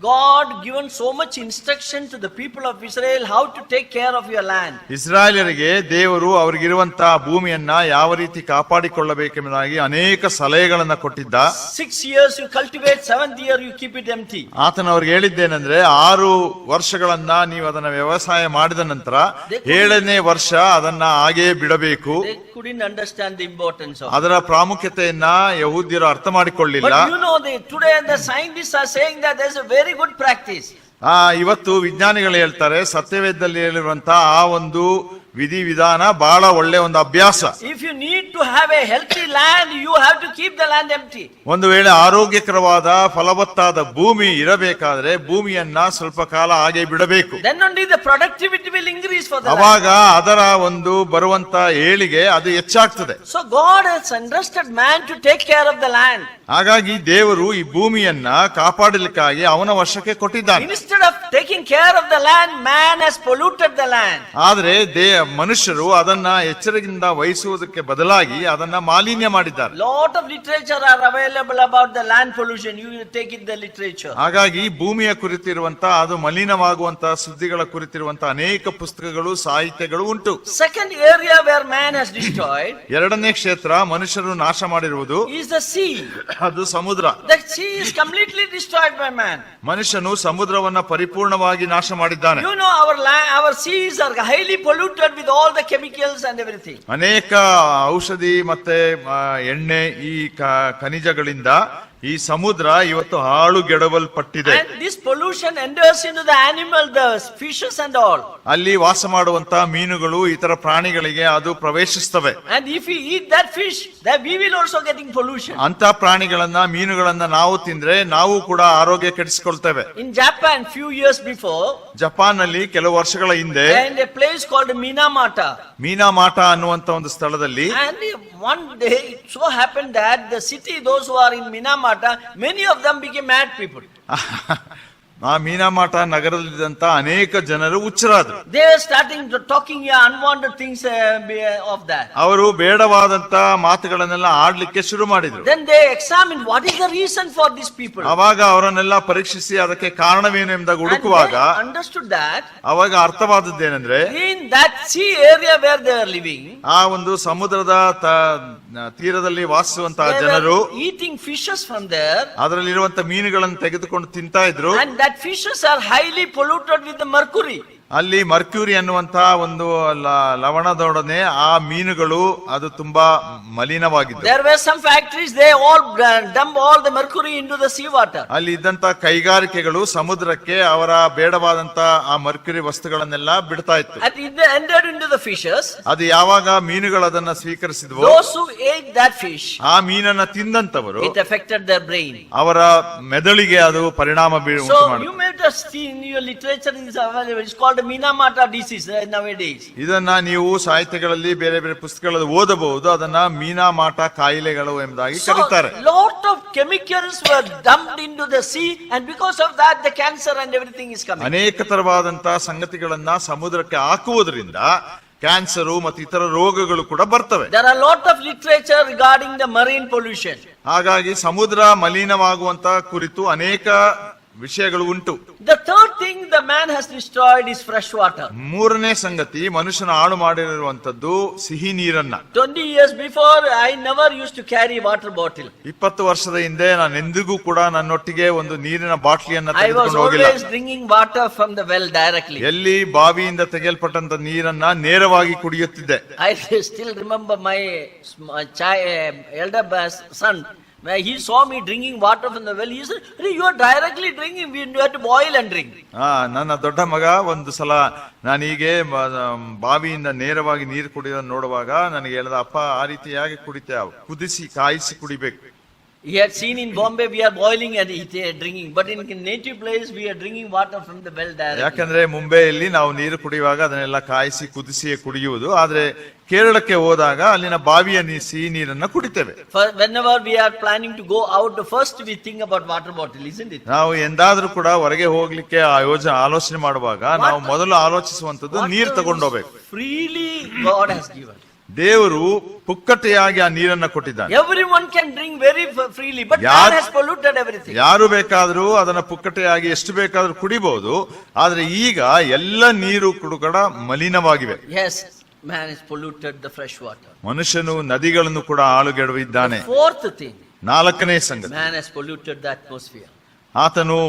God given so much instruction to the people of Israel how to take care of your land. ಇಸ್ರಾಯೇಲರಿಗೆ ದೇವರು ಅವರಿಗಿರುವಂತಹ ಭೂಮಿಯನ್ನ ಯಾವ ರೀತಿ ಕಾಪಾಡಿಕೊಳ್ಳಬೇಕೆಂಬುದಾಗಿ ಅನೇಕ ಸಲಹೆಗಳನ್ನ ಕೊಟ್ಟಿದ್ದ. 6 years you cultivate, 7th year you keep it empty. ಆತನ ಅವ್ರಿಗೆ ಹೇಳಿದ್ದೇನೆಂದ್ರೆ 6 ವರ್ಷಗಳನ್ನ ನೀವು ಅದನ್ನ ವ್ಯವಸಾಯ ಮಾಡಿದ ನಂತರ 7ನೇ ವರ್ಷ ಅದನ್ನ ಹಾಗೇ ಬಿಡಬೇಕು. They couldn't understand the importance of it. ಅದರ ಪ್ರಾಮುಖ್ಯತೆಯನ್ನ ಯಹೂದ್ಯರು ಅರ್ಥ ಮಾಡಿಕೊಳ್ಳಿಲ್ಲ. But you know, today the scientists are saying that there's a very good practice. ಇವತ್ತು ವಿಜ್ಞಾನಿಗಳು ಹೇಳ್ತಾರೆ ಸತ್ಯವೇದದಲ್ಲಿ ಹೇಳಿರುವಂತಹ ಆ ಒಂದು ವಿಧಿವಿಧಾನ ಬಹಳ ಒಳ್ಳೆ ಒಂದು ಅಭ್ಯಾಸ. If you need to have a healthy land, you have to keep the land empty. ಒಂದು ವೇಳೆ ಆರೋಗ್ಯಕರವಾದ ಫಲವತ್ತಾದ ಭೂಮಿ ಇರಬೇಕಾದ್ರೆ ಭೂಮಿಯನ್ನ ಸ್ವಲ್ಪ ಕಾಲ ಹಾಗೆ ಬಿಡಬೇಕು. Then only the productivity will increase for the land. ಅವಾಗ ಅದರ ಒಂದು ಬರುವಂತ ಏಳಿಗೆ ಅದು ಹೆಚ್ಚಾಗ್ತದೆ. So God has entrusted man to take care of the land. ಹಾಗಾಗಿ ದೇವರು ಈ ಭೂಮಿಯನ್ನ ಕಾಪಾಡಲಿಕ್ಕಾಗಿ ಅವನ ವಶಕ್ಕೆ ಕೊಟ್ಟಿದ್ದಾನೆ. Instead of taking care of the land, man has polluted the land. ಆದ್ರೆ ಮನುಷ್ಯರು ಅದನ್ನ ಎಚ್ಚರಿಕೆಯಿಂದ ವಹಿಸುವುದಕ್ಕೆ ಬದಲಾಗಿ ಅದನ್ನ ಮಾಲಿನ್ಯ ಮಾಡಿದ್ದಾರೆ. Lot of literature are available about the land pollution. You take it the literature. ಹಾಗಾಗಿ ಭೂಮಿಯ ಕುರಿತಿರುವಂತ ಅದು ಮಲಿನವಾಗುವಂತ ಸುದ್ದಿಗಳ ಕುರಿತಿರುವಂತ ಅನೇಕ ಪುಸ್ತಕಗಳು ಸಾಹಿತ್ಯಗಳು ಉಂಟು. Second area where man has destroyed, ಎರಡನೇ ಕ್ಷೇತ್ರ ಮನುಷ್ಯರು ನಾಶ ಮಾಡಿರುವುದು is the sea. ಅದು ಸಮುದ್ರ. The sea is completely destroyed by man. ಮನುಷ್ಯನು ಸಮುದ್ರವನ್ನ ಪರಿಪೂರ್ಣವಾಗಿ ನಾಶ ಮಾಡಿದ್ದಾನೆ. You know, our seas are highly polluted with all the chemicals and everything. ಅನೇಕ ಔಷಧಿ ಮತ್ತೆ ಎಣ್ಣೆ ಈ ಖನಿಜಗಳಿಂದ ಈ ಸಮುದ್ರ ಇವತ್ತು ಹಾಳುಗೆಡವಲ್ಪಟ್ಟಿದೆ. And this pollution enters into the animal, the fishes and all. ಅಲ್ಲಿ ವಾಸ ಮಾಡುವಂತ ಮೀನುಗಳು ಇತರ ಪ್ರಾಣಿಗಳಿಗೆ ಅದು ಪ್ರವೇಶಿಸ್ತವೆ. And if we eat that fish, then we will also getting pollution. ಅಂತ ಪ್ರಾಣಿಗಳನ್ನ ಮೀನುಗಳನ್ನ ನಾವು ತಿಂದ್ರೆ ನಾವು ಕೂಡ ಆರೋಗ್ಯ ಕೆಡಿಸಿಕೊಳ್ತೇವೆ. In Japan, few years before, Japan ನಲ್ಲಿ ಕೆಲವು ವರ್ಷಗಳ ಹಿಂದೆ and a place called Minamata. ಮೀನಾಮಾಟ ಅನ್ನುವಂತ ಒಂದು ಸ್ಥಳದಲ್ಲಿ And one day it so happened that the city, those who are in Minamata, many of them became mad people. ಆ ಮೀನಾಮಾಟ ನಗರದಲ್ಲಿದ್ದಂತ ಅನೇಕ ಜನರು ಹುಚ್ಚರಾದ್ರು. They were starting to talking unwanted things of that. ಅವರು ಬೇಡವಾದಂತ ಮಾತುಗಳನ್ನೆಲ್ಲ ಆಡ್ಲಿಕ್ಕೆ ಶುರು ಮಾಡಿದ್ರು. Then they examined what is the reason for these people. ಅವಾಗ ಅವರನ್ನೆಲ್ಲ ಪರೀಕ್ಷಿಸಿ ಅದಕ್ಕೆ ಕಾರಣವೇನು ಎಂಬುದಾಗಿ ಹುಡುಕುವಾಗ And they understood that ಅವಾಗ ಅರ್ಥವಾದದ್ದೇನೆಂದ್ರೆ in that sea area where they are living, ಆ ಒಂದು ಸಮುದ್ರದ ತೀರದಲ್ಲಿ ವಾಸಿಸುವಂತಹ they ಜನರು were eating fishes from there, ಅದರಲ್ಲಿರುವಂತ ಮೀನುಗಳನ್ನು ತೆಗೆದುಕೊಂಡು ತಿಂತಾ ಇದ್ರು. and that fishes are highly polluted with the mercury. ಅಲ್ಲಿ ಮರ್ಕ್ಯೂರಿ ಅನ್ನುವಂತಹ ಒಂದು ಲವಣದೊಡನೆ ಆ ಮೀನುಗಳು ಅದು ತುಂಬಾ ಮಲಿನವಾಗಿತ್ತು. There were some factories, they all dump all the mercury into the sea water. ಅಲ್ಲಿ ಇದ್ದಂತ ಕೈಗಾರಿಕೆಗಳು ಸಮುದ್ರಕ್ಕೆ ಅವರ ಬೇಡವಾದಂತ ಆ ಮರ್ಕ್ಯೂರಿ ವಸ್ತುಗಳನ್ನೆಲ್ಲ ಬಿಡ್ತಾ ಇತ್ತು. And it entered into the fishes. ಅದು ಯಾವಾಗ ಮೀನುಗಳು ಅದನ್ನ ಸ್ವೀಕರಿಸಿದ್ವು, Those who ate that fish, ಆ ಮೀನನ್ನ ತಿಂದಂತವರು it affected their brain. ಅವರ ಮೆದುಳಿಗೆ ಅದು ಪರಿಣಾಮ ಉಂಟು So you ಮಾಡಿತು. may have seen in your literature is available. It's called Minamata disease nowadays. ಇದನ್ನ ನೀವು ಸಾಹಿತ್ಯಗಳಲ್ಲಿ ಬೇರೆ ಬೇರೆ ಪುಸ್ತಕಗಳಲ್ಲಿ ಓದಬಹುದು. ಅದನ್ನ ಮೀನಾಮಾಟ ಕಾಯಿಲೆಗಳು ಎಂಬುದಾಗಿ ಕರೀತಾರೆ. So lot of chemicals were dumped into the sea, and because of that the cancer and everything is coming. ಅನೇಕ ತರವಾದಂತಹ ಸಂಗತಿಗಳನ್ನ ಸಮುದ್ರಕ್ಕೆ ಹಾಕುವುದರಿಂದ ಕ್ಯಾನ್ಸರು ಮತ್ತು ಇತರ ರೋಗಗಳು ಕೂಡ ಬರ್ತವೆ. There are a lot of literature regarding the marine pollution. ಹಾಗಾಗಿ ಸಮುದ್ರ ಮಲಿನವಾಗುವಂತ ಕುರಿತು ಅನೇಕ ವಿಷಯಗಳು ಉಂಟು. The third thing the man has destroyed is fresh water. ಮೂರನೇ ಸಂಗತಿ ಮನುಷ್ಯನ ಹಾಳು ಮಾಡಿರುವಂತದ್ದು ಸಿಹಿ ನೀರನ್ನ. 20 years before I never used to carry water bottle. 20 ವರ್ಷದ ಹಿಂದೆ ನಾನು ಎಂದಿಗೂ ಕೂಡ ನನ್ನೊಟ್ಟಿಗೆ ಒಂದು ನೀರಿನ ಬಾಟ್ಲಿಯನ್ನ I was ತೆಗೆದುಕೊಂಡು ಹೋಗಿಲ್ಲ. always drinking water from the well directly. ಎಲ್ಲಿ ಬಾವಿಯಿಂದ ತೆಗೆಯಲ್ಪಟ್ಟಂತ ನೀರನ್ನ ನೇರವಾಗಿ ಕುಡಿಯುತ್ತಿದ್ದೆ. I still remember my elder son. When he saw me drinking water from the well, he said, "You are directly drinking. You have to boil and drink." ನನ್ನ ದೊಡ್ಡ ಮಗ ಒಂದು ಸಲ ನಾನೀಗೆ ಬಾವಿಯಿಂದ ನೇರವಾಗಿ ನೀರು ಕುಡಿಯೋದನ್ನು ನೋಡುವಾಗ ನನಗೆ ಹೇಳಿದ, ಅಪ್ಪ ಆ ರೀತಿಯಾಗಿ ಕುಡಿತೇವೆ, ಕುದಿಸಿ ಕಾಯಿಸಿ ಕುಡಿಬೇಕು. He had seen in Bombay we are boiling and drinking, but in native place we are drinking water from the well directly. ಯಾಕಂದ್ರೆ ಮುಂಬೈಯಲ್ಲಿ ನಾವು ನೀರು ಕುಡಿಯುವಾಗ ಅದನ್ನೆಲ್ಲ ಕಾಯಿಸಿ ಕುದಿಸಿಯೇ ಕುಡಿಯುವುದು, ಆದ್ರೆ ಕೇರಳಕ್ಕೆ ಹೋದಾಗ ಅಲ್ಲಿನ ಬಾವಿಯ ಸಿಹಿ ನೀರನ್ನ ಕುಡಿತೇವೆ. Whenever we are planning to go out, first we think about water bottle, isn't it? ನಾವು ಎಂದಾದ್ರೂ ಕೂಡ ಹೊರಗೆ ಹೋಗ್ಲಿಕ್ಕೆ ಆಲೋಚನೆ ಮಾಡುವಾಗ ನಾವು ಮೊದಲು ಆಲೋಚಿಸುವಂತದ್ದು ನೀರು ತಗೊಂಡೋಗ್ಬೇಕು. Freely God has given. ದೇವರು ಪುಕ್ಕಟೆಯಾಗಿ ಆ ನೀರನ್ನ ಕೊಟ್ಟಿದ್ದಾನೆ. Everyone can drink very freely, but man has polluted everything. ಯಾರು ಬೇಕಾದ್ರೂ ಅದನ್ನ ಪುಕ್ಕಟೆಯಾಗಿ ಎಷ್ಟು ಬೇಕಾದ್ರೂ ಕುಡಿಬಹುದು, ಆದ್ರೆ ಈಗ ಎಲ್ಲ ನೀರು ಕೂಡ ಮಲಿನವಾಗಿವೆ. Yes, man has polluted the fresh water. ಮನುಷ್ಯನು ನದಿಗಳನ್ನು ಕೂಡ ಹಾಳುಗೆಡವಿದ್ದಾನೆ. Fourth thing, ನಾಲ್ಕನೇ ಸಂಗತಿ, man has polluted the atmosphere. ಆತನು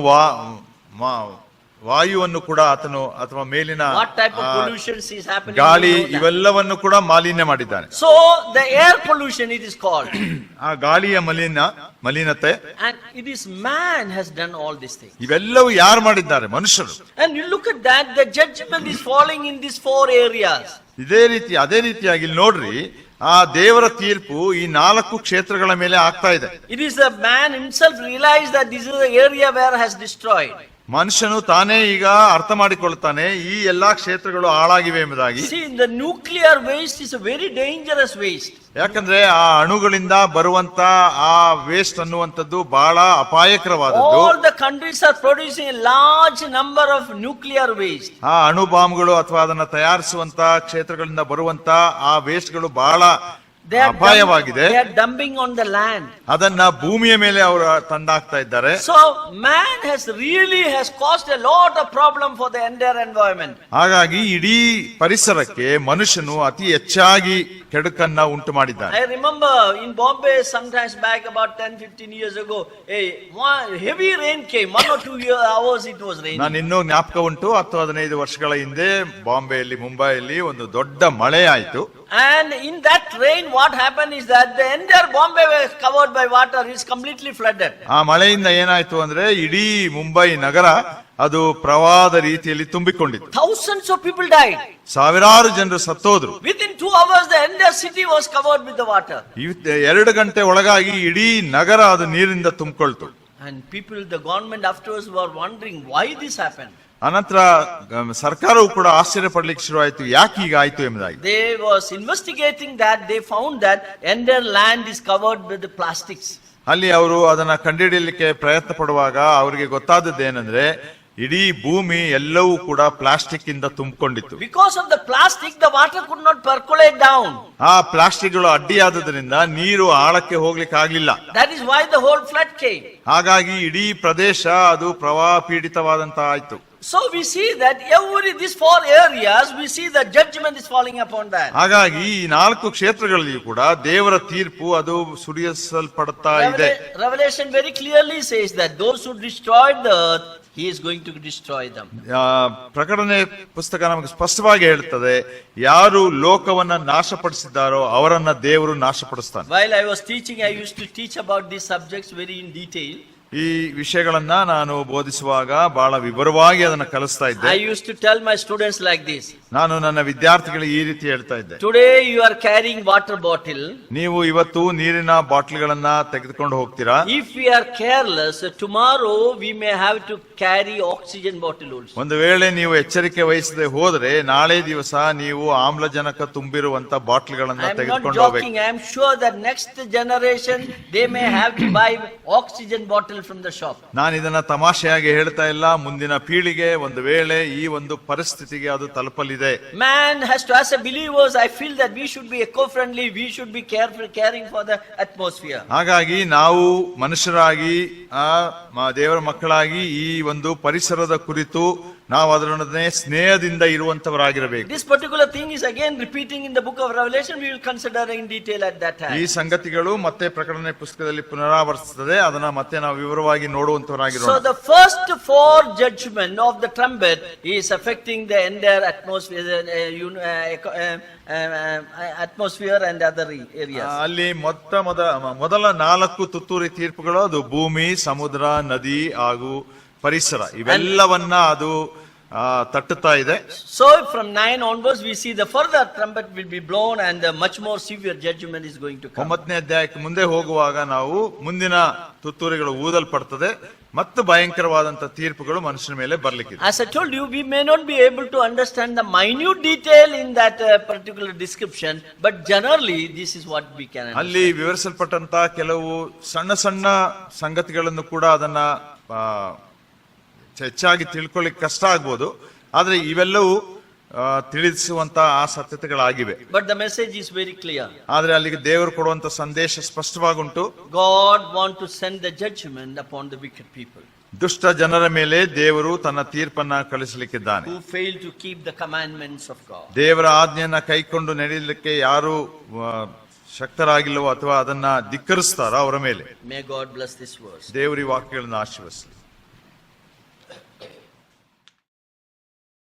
ವಾಯುವನ್ನು ಕೂಡ ಆತನು ಅಥವಾ ಮೇಲಿನ What type of pollution is happening? ಗಾಳಿ You know that. ಇವೆಲ್ಲವನ್ನು ಕೂಡ ಮಾಲಿನ್ಯ ಮಾಡಿದ್ದಾನೆ. So the air pollution it is called. ಆ ಗಾಳಿಯ ಮಲಿನತೆ, And it is man has done all these things. ಇವೆಲ್ಲವೂ ಯಾರು ಮಾಡಿದ್ದಾರೆ? ಮನುಷ್ಯರು. And you look at that, the judgment is falling in these 4 areas. ಅದೇ ರೀತಿಯಾಗಿ ಇಲ್ಲಿ ನೋಡ್ರಿ, ಆ ದೇವರ ತೀರ್ಪು ಈ 4 ಕ್ಷೇತ್ರಗಳ ಮೇಲೆ ಆಗ್ತಾ ಇದೆ. It is the man himself realized that this is the area where has destroyed. ಮನುಷ್ಯನು ತಾನೇ ಈಗ ಅರ್ಥ ಮಾಡಿಕೊಳ್ತಾನೆ ಈ ಎಲ್ಲಾ ಕ್ಷೇತ್ರಗಳು ಹಾಳಾಗಿವೆ ಎಂಬುದಾಗಿ. See, the nuclear waste is a very dangerous waste. ಯಾಕಂದ್ರೆ ಆ ಅಣುಗಳಿಂದ ಬರುವಂತ ಆ ವೇಸ್ಟ್ ಅನ್ನುವಂಥದ್ದು ಬಹಳ ಅಪಾಯಕರವಾದದ್ದು. All the countries are producing a large number of nuclear waste. ಆ ಅಣು ಬಾಂಬ್ಗಳು ಅಥವಾ ಅದನ್ನ ತಯಾರಿಸುವಂತ ಕ್ಷೇತ್ರಗಳಿಂದ ಬರುವಂತ ಆ ವೇಸ್ಟ್ಗಳು ಬಹಳ ಅಪಾಯವಾಗಿದೆ. They are dumping on the land. ಅದನ್ನ ಭೂಮಿಯ ಮೇಲೆ ಅವರು ತಂದಾಕ್ತಾ ಇದ್ದಾರೆ. So man has caused a lot of problem for the entire environment. ಹಾಗಾಗಿ ಇಡೀ ಪರಿಸರಕ್ಕೆ ಮನುಷ್ಯನು ಅತಿ ಹೆಚ್ಚಾಗಿ ಕೆಡುಕನ್ನ ಉಂಟು ಮಾಡಿದ್ದಾನೆ. I remember in Bombay sometimes back about 10-15 years ago, a heavy rain came. 1 or 2 hours it was raining. ನಾನು ಇನ್ನೂ ಜ್ಞಾಪಕ ಉಂಟು, 10-15 ವರ್ಷಗಳ ಹಿಂದೆ ಬಾಂಬೆಯಲ್ಲಿ, ಮುಂಬೈಯಲ್ಲಿ ಒಂದು ದೊಡ್ಡ ಮಳೆ ಆಯ್ತು. And in that rain what happened is that the entire Bombay was covered by water, is completely flooded. ಆ ಮಳೆಯಿಂದ ಏನಾಯ್ತು ಅಂದ್ರೆ ಇಡೀ ಮುಂಬೈ ನಗರ ಅದು ಪ್ರವಾಹದ ರೀತಿಯಲ್ಲಿ ತುಂಬಿಕೊಂಡಿತ್ತು. Thousands of people died. ಸಾವಿರಾರು ಜನರು ಸತ್ತೋದ್ರು. Within 2 hours the entire city was covered with the water. 2 ಗಂಟೆ ಒಳಗಾಗಿ ಇಡೀ ನಗರ ಅದು ನೀರಿನಿಂದ ತುಂಬಿಕೊಳ್ತು. And people, the government afterwards were wondering why this happened. ಅನಂತರ ಸರ್ಕಾರವು ಕೂಡ ಆಶ್ಚರ್ಯ ಪಡ್ಲಿಕ್ಕೆ ಶುರುವಾಯಿತು, ಯಾಕೆ ಹೀಗಾಯ್ತು ಎಂಬುದಾಗಿ. They was investigating that, they found that entire land is covered with the plastics. ಅಲ್ಲಿ ಅವರು ಅದನ್ನ ಕಂಡುಹಿಡಿಯಲಿಕ್ಕೆ ಪ್ರಯತ್ನ ಪಡುವಾಗ ಅವರಿಗೆ ಗೊತ್ತಾದದ್ದು ಏನಂದ್ರೆ ಇಡೀ ಭೂಮಿ ಎಲ್ಲವೂ ಕೂಡ ಪ್ಲಾಸ್ಟಿಕ್ ಇಂದ ತುಂಬಿಕೊಂಡಿತ್ತು. Because of the plastic the water could not percolate down. ಆ ಪ್ಲಾಸ್ಟಿಕ್ಗಳು ಅಡ್ಡಿಯಾದದ್ರಿಂದ ನೀರು ಆಳಕ್ಕೆ ಹೋಗ್ಲಿಕ್ಕೆ ಆಗ್ಲಿಲ್ಲ. That is why the whole flood came. ಹಾಗಾಗಿ ಇಡೀ ಪ್ರದೇಶ ಅದು ಪ್ರವಾಹ ಪೀಡಿತವಾದಂತ ಆಯ್ತು. So we see that these 4 areas, we see the judgment is falling upon that. ಹಾಗಾಗಿ ಈ 4 ಕ್ಷೇತ್ರಗಳಲ್ಲಿಯೂ ಕೂಡ ದೇವರ ತೀರ್ಪು ಅದು ಸುರಿಸಲ್ಪಡ್ತಾ ಇದೆ. Revelation very clearly says that those who destroyed the earth, he is going to destroy them. ಪ್ರಕಟಣೆ ಪುಸ್ತಕ ನಮಗೆ ಸ್ಪಷ್ಟವಾಗಿ ಹೇಳ್ತದೆ, ಯಾರು ಲೋಕವನ್ನ ನಾಶಪಡಿಸಿದ್ದಾರೋ ಅವರನ್ನ ದೇವರು ನಾಶಪಡಿಸ್ತಾನೆ. While I was teaching, I used to teach about these subjects very in detail. ಈ ವಿಷಯಗಳನ್ನ ನಾನು ಬೋಧಿಸುವಾಗ ಬಹಳ ವಿವರವಾಗಿ ಅದನ್ನ ಕಲಿಸ್ತಾ ಇದ್ದೆ. I used to tell my students like this. ನಾನು ನನ್ನ ವಿದ್ಯಾರ್ಥಿಗಳಿಗೆ ಈ ರೀತಿ ಹೇಳ್ತಾ ಇದ್ದೆ, Today you are carrying water bottle. ನೀವು ಇವತ್ತು ನೀರಿನ ಬಾಟ್ಲಿಗಳನ್ನ ತೆಗೆದುಕೊಂಡು ಹೋಗ್ತೀರಾ. If we are careless, tomorrow we may have to carry oxygen bottle also. ಒಂದು ವೇಳೆ ನೀವು ಎಚ್ಚರಿಕೆ ವಹಿಸದೆ ಹೋದ್ರೆ ನಾಳೆ ದಿವಸ ನೀವು ಆಮ್ಲಜನಕ ತುಂಬಿರುವಂತ ಬಾಟ್ಲಿಗಳನ್ನ I am not ತೆಗೆದುಕೊಂಡು joking. ಹೋಗ್ಬೇಕು. I am sure that next generation they may have to buy oxygen bottle from the shop. ನಾನು ಇದನ್ನ ತಮಾಷೆಯಾಗಿ ಹೇಳ್ತಾ ಇಲ್ಲ, ಮುಂದಿನ ಪೀಳಿಗೆ ಒಂದು ವೇಳೆ ಈ ಒಂದು ಪರಿಸ್ಥಿತಿಗೆ ಅದು ತಲುಪಲಿದೆ. Man has to, as a believers, I feel that we should be eco-friendly, we should be careful, caring for the atmosphere. ಹಾಗಾಗಿ ನಾವು ಮನುಷ್ಯರಾಗಿ ದೇವರ ಮಕ್ಕಳಾಗಿ ಈ ಒಂದು ಪರಿಸರದ ಕುರಿತು ನಾವು ಅದರೊಡನೆ ಸ್ನೇಹದಿಂದ ಇರುವಂತವರಾಗಿರಬೇಕು. This particular thing is again repeating in the book of Revelation. We will consider in detail at that time. ಈ ಸಂಗತಿಗಳು ಮತ್ತೆ ಪ್ರಕಟಣೆ ಪುಸ್ತಕದಲ್ಲಿ ಪುನರಾವರ್ತಿಸುತ್ತದೆ, ಅದನ್ನ ಮತ್ತೆ ನಾವು ವಿವರವಾಗಿ ನೋಡುವಂತವರಾಗಿರೋಣ. So the first 4 judgment of the trumpet is affecting the entire atmosphere, atmosphere and other areas. ಅಲ್ಲಿ ಮೊದಲ 4 ತುತ್ತೂರಿ ತೀರ್ಪುಗಳು ಅದು ಭೂಮಿ, ಸಮುದ್ರ, ನದಿ ಹಾಗೂ ಪರಿಸರ ಇವೆಲ್ಲವನ್ನ ಅದು ತಟ್ಟುತ್ತಾ ಇದೆ. So from 9 onwards we see the further trumpet will be blown and a much more severe judgment is going to come. 9ನೇ ಅಧ್ಯಾಯಕ್ಕೆ ಮುಂದೆ ಹೋಗುವಾಗ ನಾವು ಮುಂದಿನ ತುತ್ತೂರಿಗಳು ಊದಲ್ಪಡ್ತದೆ ಮತ್ತು ಭಯಂಕರವಾದಂತ ತೀರ್ಪುಗಳು ಮನುಷ್ಯನ ಮೇಲೆ ಬರ್ಲಿಕ್ಕಿದೆ. As I told you, we may not be able to understand the minute detail in that particular description, but generally this is what we can understand. ಅಲ್ಲಿ ವಿವರಿಸಲ್ಪಟ್ಟಂತ ಕೆಲವು ಸಣ್ಣ ಸಣ್ಣ ಸಂಗತಿಗಳನ್ನು ಕೂಡ ಅದನ್ನ ಹೆಚ್ಚಾಗಿ ತಿಳ್ಕೊಳ್ಳಿಕ್ಕೆ ಕಷ್ಟ ಆಗ್ಬೋದು, ಆದ್ರೆ ಇವೆಲ್ಲವೂ ತಿಳಿಸುವಂತ ಆ ಸತ್ಯತೆಗಳಾಗಿವೆ. But the message is very clear. ಆದ್ರೆ ಅಲ್ಲಿಗೆ ದೇವರು ಕೊಡುವಂತ ಸಂದೇಶ ಸ್ಪಷ್ಟವಾಗುಂಟು. God want to send the judgment upon the wicked people. ದುಷ್ಟ ಜನರ ಮೇಲೆ ದೇವರು ತನ್ನ ತೀರ್ಪನ್ನ ಕಳಿಸಲಿಕ್ಕಿದ್ದಾನೆ. Who fail to keep the commandments of God. ದೇವರ ಆಜ್ಞೆಯನ್ನ ಕೈಕೊಂಡು ನಡೆಯಲಿಕ್ಕೆ ಯಾರು ಶಕ್ತರಾಗಿಲ್ಲವೋ ಅಥವಾ ಅದನ್ನ ಧಿಕ್ಕರಿಸ್ತಾರೋ ಅವರ ಮೇಲೆ May God bless this verse. ದೇವರ ಈ ವಾಕ್ಯಗಳನ್ನು ಆಶೀರ್ವದಿಸಲಿ.